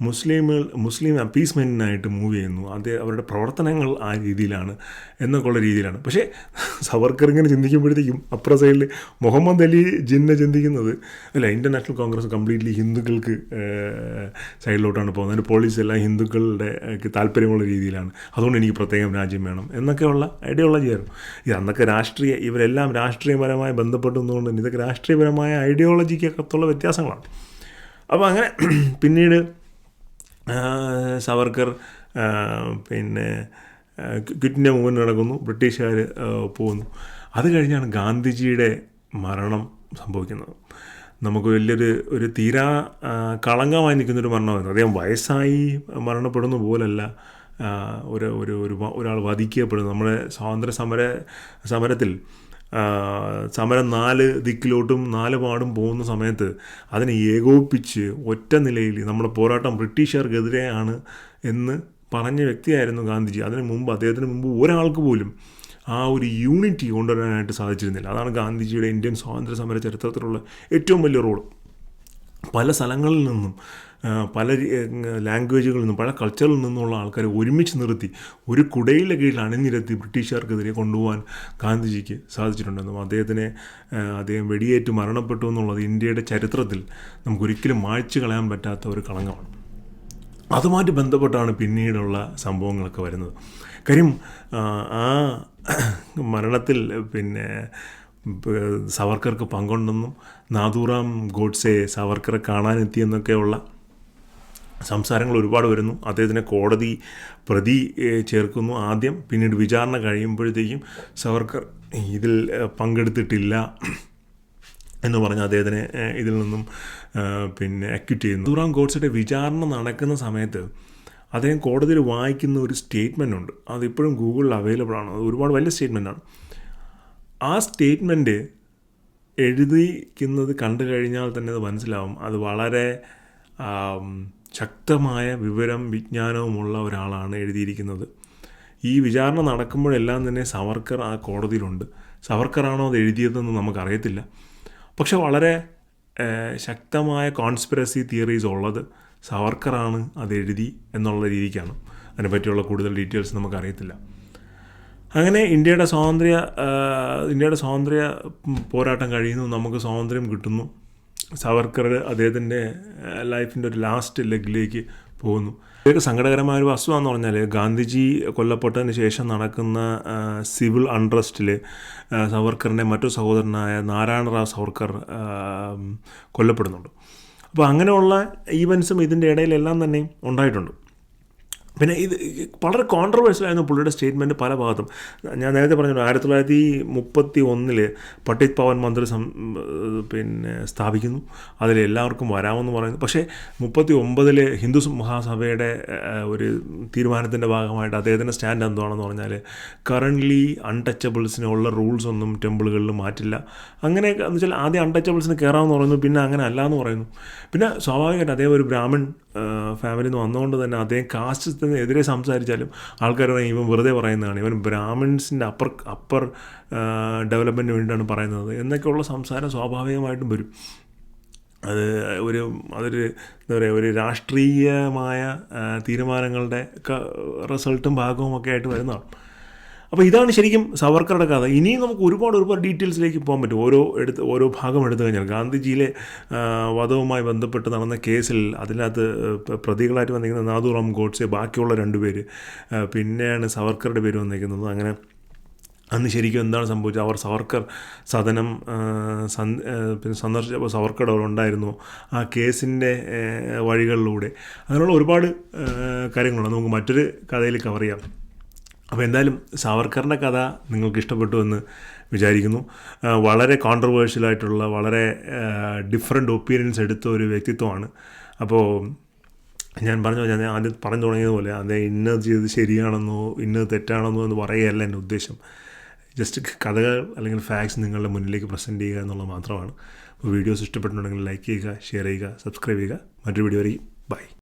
മുസ്ലിം അപ്പീസ്മെൻറ്റിനായിട്ട് മൂവ് ചെയ്യുന്നു, അവരുടെ പ്രവർത്തനങ്ങൾ ആ രീതിയിലാണ് എന്നൊക്കെയുള്ള രീതിയിലാണ്. പക്ഷേ സവർക്കർ ഇങ്ങനെ ചിന്തിക്കുമ്പോഴത്തേക്കും അപ്പുറ സൈഡിൽ മുഹമ്മദ് അലി ജിന്ന ചിന്തിക്കുന്നത് അല്ല, ഇൻ്റർനാഷണൽ കോൺഗ്രസ് കംപ്ലീറ്റ്ലി ഹിന്ദുക്കൾക്ക് സൈഡിലോട്ടാണ് പോകുന്നത്, അതിൻ്റെ പോളിസി എല്ലാം ഹിന്ദുക്കളുടെ താല്പര്യമുള്ള രീതിയിലാണ്, അതുകൊണ്ട് എനിക്ക് പ്രത്യേകം രാജ്യം വേണം എന്നൊക്കെയുള്ള ഐഡിയോളജിയായിരുന്നു. അന്നൊക്കെ ഇവരെല്ലാം രാഷ്ട്രീയപരമായി ബന്ധപ്പെട്ടുന്നതുകൊണ്ട് ഇതൊക്കെ രാഷ്ട്രീയപരമായ ഐഡിയോളജിക്കകത്തുള്ള വ്യത്യാസങ്ങളാണ്. അപ്പോൾ അങ്ങനെ പിന്നീട് സവർക്കർ പിന്നെ ക്വിറ്റ് ഇന്ത്യ മൂവ്മെൻറ്റ് നടക്കുന്നു, ബ്രിട്ടീഷുകാർ പോകുന്നു. അത് കഴിഞ്ഞാണ് ഗാന്ധിജിയുടെ മരണം സംഭവിക്കുന്നത്. നമുക്ക് വലിയൊരു തീരാ കളങ്കമായി നിൽക്കുന്നൊരു മരണമായിരുന്നു. അദ്ദേഹം വയസ്സായി മരണപ്പെടുന്ന പോലല്ല ഒരാൾ വധിക്കപ്പെടുന്നു. നമ്മുടെ സ്വാതന്ത്ര്യ സമരത്തിൽ സമരം 4 ദിക്കിലോട്ടും 4 പാടും പോകുന്ന സമയത്ത് അതിനെ ഏകോപിപ്പിച്ച് ഒറ്റ നിലയിൽ നമ്മുടെ പോരാട്ടം ബ്രിട്ടീഷുകാർക്കെതിരെയാണ് എന്ന് പറഞ്ഞ വ്യക്തിയായിരുന്നു ഗാന്ധിജി. അദ്ദേഹത്തിന് മുമ്പ് ഒരാൾക്ക് പോലും ആ ഒരു യൂണിറ്റി കൊണ്ടുവരാനായിട്ട് സാധിച്ചിരുന്നില്ല. അതാണ് ഗാന്ധിജിയുടെ ഇന്ത്യൻ സ്വാതന്ത്ര്യ സമര ചരിത്രത്തിലുള്ള ഏറ്റവും വലിയ റോൾ. പല സ്ഥലങ്ങളിൽ നിന്നും പല ലാംഗ്വേജുകളിൽ നിന്നും പല കൾച്ചറിൽ നിന്നുള്ള ആൾക്കാരെ ഒരുമിച്ച് നിർത്തി ഒരു കുടയിലെ കീഴിൽ അണിനിരത്തി ബ്രിട്ടീഷുകാർക്കെതിരെ കൊണ്ടുപോകാൻ ഗാന്ധിജിക്ക് സാധിച്ചിട്ടുണ്ടെന്നും അദ്ദേഹം വെടിയേറ്റ് മരണപ്പെട്ടു എന്നുള്ളത് ഇന്ത്യയുടെ ചരിത്രത്തിൽ നമുക്കൊരിക്കലും മായ്ച്ചു കളയാൻ പറ്റാത്ത ഒരു കളങ്കമാണ്. അതുമായിട്ട് ബന്ധപ്പെട്ടാണ് പിന്നീടുള്ള സംഭവങ്ങളൊക്കെ വരുന്നത്. കാര്യം ആ മരണത്തിൽ പിന്നെ സവർക്കർക്ക് പങ്കുണ്ടെന്നും നാഥൂറാം ഗോഡ്സെ സവർക്കറെ കാണാനെത്തിയെന്നൊക്കെയുള്ള സംസാരങ്ങൾ ഒരുപാട് വരുന്നു. അദ്ദേഹത്തിനെ കോടതി പ്രതി ചേർക്കുന്നു ആദ്യം. പിന്നീട് വിചാരണ കഴിയുമ്പോഴത്തേക്കും സവർക്കർ ഇതിൽ പങ്കെടുത്തിട്ടില്ല എന്ന് പറഞ്ഞ് അദ്ദേഹത്തിനെ ഇതിൽ നിന്നും പിന്നെ അക്യൂട്ട് ചെയ്യുന്നു. നാഥൂറാം ഗോഡ്സെയുടെ വിചാരണ നടക്കുന്ന സമയത്ത് അദ്ദേഹം കോടതിയിൽ വായിക്കുന്ന ഒരു സ്റ്റേറ്റ്മെൻ്റ് ഉണ്ട്. അതിപ്പോഴും ഗൂഗിളിൽ അവൈലബിൾ ആണ്. അത് ഒരുപാട് വലിയ സ്റ്റേറ്റ്മെൻറ്റാണ്. ആ സ്റ്റേറ്റ്മെൻറ്റ് എഴുതിക്കുന്നത് കണ്ടു കഴിഞ്ഞാൽ തന്നെ അത് മനസ്സിലാവും. അത് വളരെ ശക്തമായ വിജ്ഞാനവുമുള്ള ഒരാളാണ് എഴുതിയിരിക്കുന്നത്. ഈ വിചാരണ നടക്കുമ്പോഴെല്ലാം തന്നെ സവർക്കർ ആ കോടതിയിലുണ്ട്. സവർക്കറാണോ അത് എഴുതിയതെന്ന് നമുക്കറിയത്തില്ല. പക്ഷെ വളരെ ശക്തമായ കോൺസ്പിറസി തിയറീസ് ഉള്ളത് സവർക്കറാണ് അത് എഴുതി എന്നുള്ള രീതിക്കാണ്. അതിനെപ്പറ്റിയുള്ള കൂടുതൽ ഡീറ്റെയിൽസ് നമുക്കറിയത്തില്ല. അങ്ങനെ ഇന്ത്യയുടെ സ്വാതന്ത്ര്യ പോരാട്ടം കഴിയുന്നു. നമുക്ക് സ്വാതന്ത്ര്യം കിട്ടുന്നു. സാവർക്കർ അദ്ദേഹത്തിൻ്റെ ലൈഫിൻ്റെ ഒരു ലാസ്റ്റ് ലെഗിലേക്ക് പോകുന്നു. ഇതൊക്കെ സങ്കടകരമായ ഒരു വസ്തുവാന്ന് പറഞ്ഞാൽ ഗാന്ധിജി കൊല്ലപ്പെട്ടതിന് ശേഷം നടക്കുന്ന സിവിൽ അൺട്രസ്റ്റിൽ സാവർക്കറിൻ്റെ മറ്റു സഹോദരനായ നാരായണ റാവ് സാവർക്കർ കൊല്ലപ്പെടുന്നുണ്ട്. അപ്പോൾ അങ്ങനെയുള്ള ഈവൻസും ഇതിൻ്റെ ഇടയിലെല്ലാം തന്നെ ഉണ്ടായിട്ടുണ്ട്. പിന്നെ ഇത് വളരെ കോൺട്രവേഴ്സ്യലായിരുന്നു പുള്ളിയുടെ സ്റ്റേറ്റ്മെൻറ്റ് പല ഭാഗത്തും. ഞാൻ നേരത്തെ പറഞ്ഞു 1931 പണ്ഡിറ്റ് പവൻ മന്ദിർ സ്ഥാപിക്കുന്നു, അതിൽ എല്ലാവർക്കും വരാമെന്ന് പറയുന്നു. പക്ഷേ 1939 ഹിന്ദു മഹാസഭയുടെ ഒരു തീരുമാനത്തിൻ്റെ ഭാഗമായിട്ട് അദ്ദേഹത്തിൻ്റെ സ്റ്റാൻഡ് എന്താണെന്ന് പറഞ്ഞാൽ കറൻ്റ്ലി അൺടച്ചബിൾസിനുള്ള റൂൾസ് ഒന്നും ടെമ്പിളുകളിൽ മാറ്റില്ല. അങ്ങനെ എന്ന് വെച്ചാൽ ആദ്യം അൺടച്ചബിൾസിന് കയറാമെന്ന് പറയുന്നു, പിന്നെ അങ്ങനെ അല്ല എന്ന് പറയുന്നു. പിന്നെ സ്വാഭാവികമായിട്ട് അദ്ദേഹം ഒരു ബ്രാഹ്മൺ ഫാമിലിയിൽ നിന്ന് വന്നുകൊണ്ട് തന്നെ അദ്ദേഹം കാസ്റ്റ് എതിരെ സംസാരിച്ചാലും ആൾക്കാർ പറയും ഇവൻ വെറുതെ പറയുന്നതാണ്, ഇവൻ ബ്രാഹ്മിൺസിൻ്റെ അപ്പർ ഡെവലപ്മെൻറ്റിന് വേണ്ടിയിട്ടാണ് പറയുന്നത് എന്നൊക്കെയുള്ള സംസാരം സ്വാഭാവികമായിട്ടും വരും. അതൊരു എന്താ പറയുക, ഒരു രാഷ്ട്രീയമായ തീരുമാനങ്ങളുടെ റിസൾട്ടും ഭാഗവും ഒക്കെ ആയിട്ട് വരുന്നതാണ്. അപ്പോൾ ഇതാണ് ശരിക്കും സാവർക്കറുടെ കഥ. ഇനിയും നമുക്ക് ഒരുപാട് ഡീറ്റെയിൽസിലേക്ക് പോകാൻ പറ്റും. ഓരോ ഭാഗം എടുത്തു കഴിഞ്ഞാൽ ഗാന്ധിജിയിലെ വധവുമായി ബന്ധപ്പെട്ട് നടന്ന കേസിൽ അതിനകത്ത് പ്രതികളായിട്ട് വന്നിരിക്കുന്ന നാഥുറാം ഗോഡ്സെ, ബാക്കിയുള്ള 2 പേര്, പിന്നെയാണ് സാവർക്കറുടെ പേര് വന്നിരിക്കുന്നത്. അങ്ങനെ അന്ന് ശരിക്കും എന്താണ് സംഭവിച്ചത്, സാവർക്കർ സദനം സന്ദർശിച്ചപ്പോൾ സാവർക്കർ അവിടെ ഉണ്ടായിരുന്നു, ആ കേസിൻ്റെ വഴികളിലൂടെ, അങ്ങനെയുള്ള ഒരുപാട് കാര്യങ്ങളുണ്ട്. നമുക്ക് മറ്റൊരു കഥയിൽ കവർ ചെയ്യാം. അപ്പോൾ എന്തായാലും സാവർക്കറിൻ്റെ കഥ നിങ്ങൾക്ക് ഇഷ്ടപ്പെട്ടു എന്ന് വിചാരിക്കുന്നു. വളരെ കോൺട്രവേഴ്ഷ്യലായിട്ടുള്ള, വളരെ ഡിഫറെൻ്റ് ഒപ്പീനിയൻസ് എടുത്ത ഒരു വ്യക്തിത്വമാണ്. അപ്പോൾ ഞാൻ ആദ്യം പറഞ്ഞു തുടങ്ങിയതുപോലെ അത് ഇന്നത് ചെയ്ത് ശരിയാണെന്നോ ഇന്നത് തെറ്റാണെന്നോ എന്ന് പറയുകയല്ല എൻ്റെ ഉദ്ദേശം. ജസ്റ്റ് കഥകൾ അല്ലെങ്കിൽ ഫാക്ട്സ് നിങ്ങളുടെ മുന്നിലേക്ക് പ്രസൻറ്റ് ചെയ്യുക എന്നുള്ളത് മാത്രമാണ്. അപ്പോൾ വീഡിയോസ് ഇഷ്ടപ്പെട്ടിട്ടുണ്ടെങ്കിൽ ലൈക്ക് ചെയ്യുക, ഷെയർ ചെയ്യുക, സബ്സ്ക്രൈബ് ചെയ്യുക. മറ്റൊരു വീഡിയോ വരെയും ബൈ.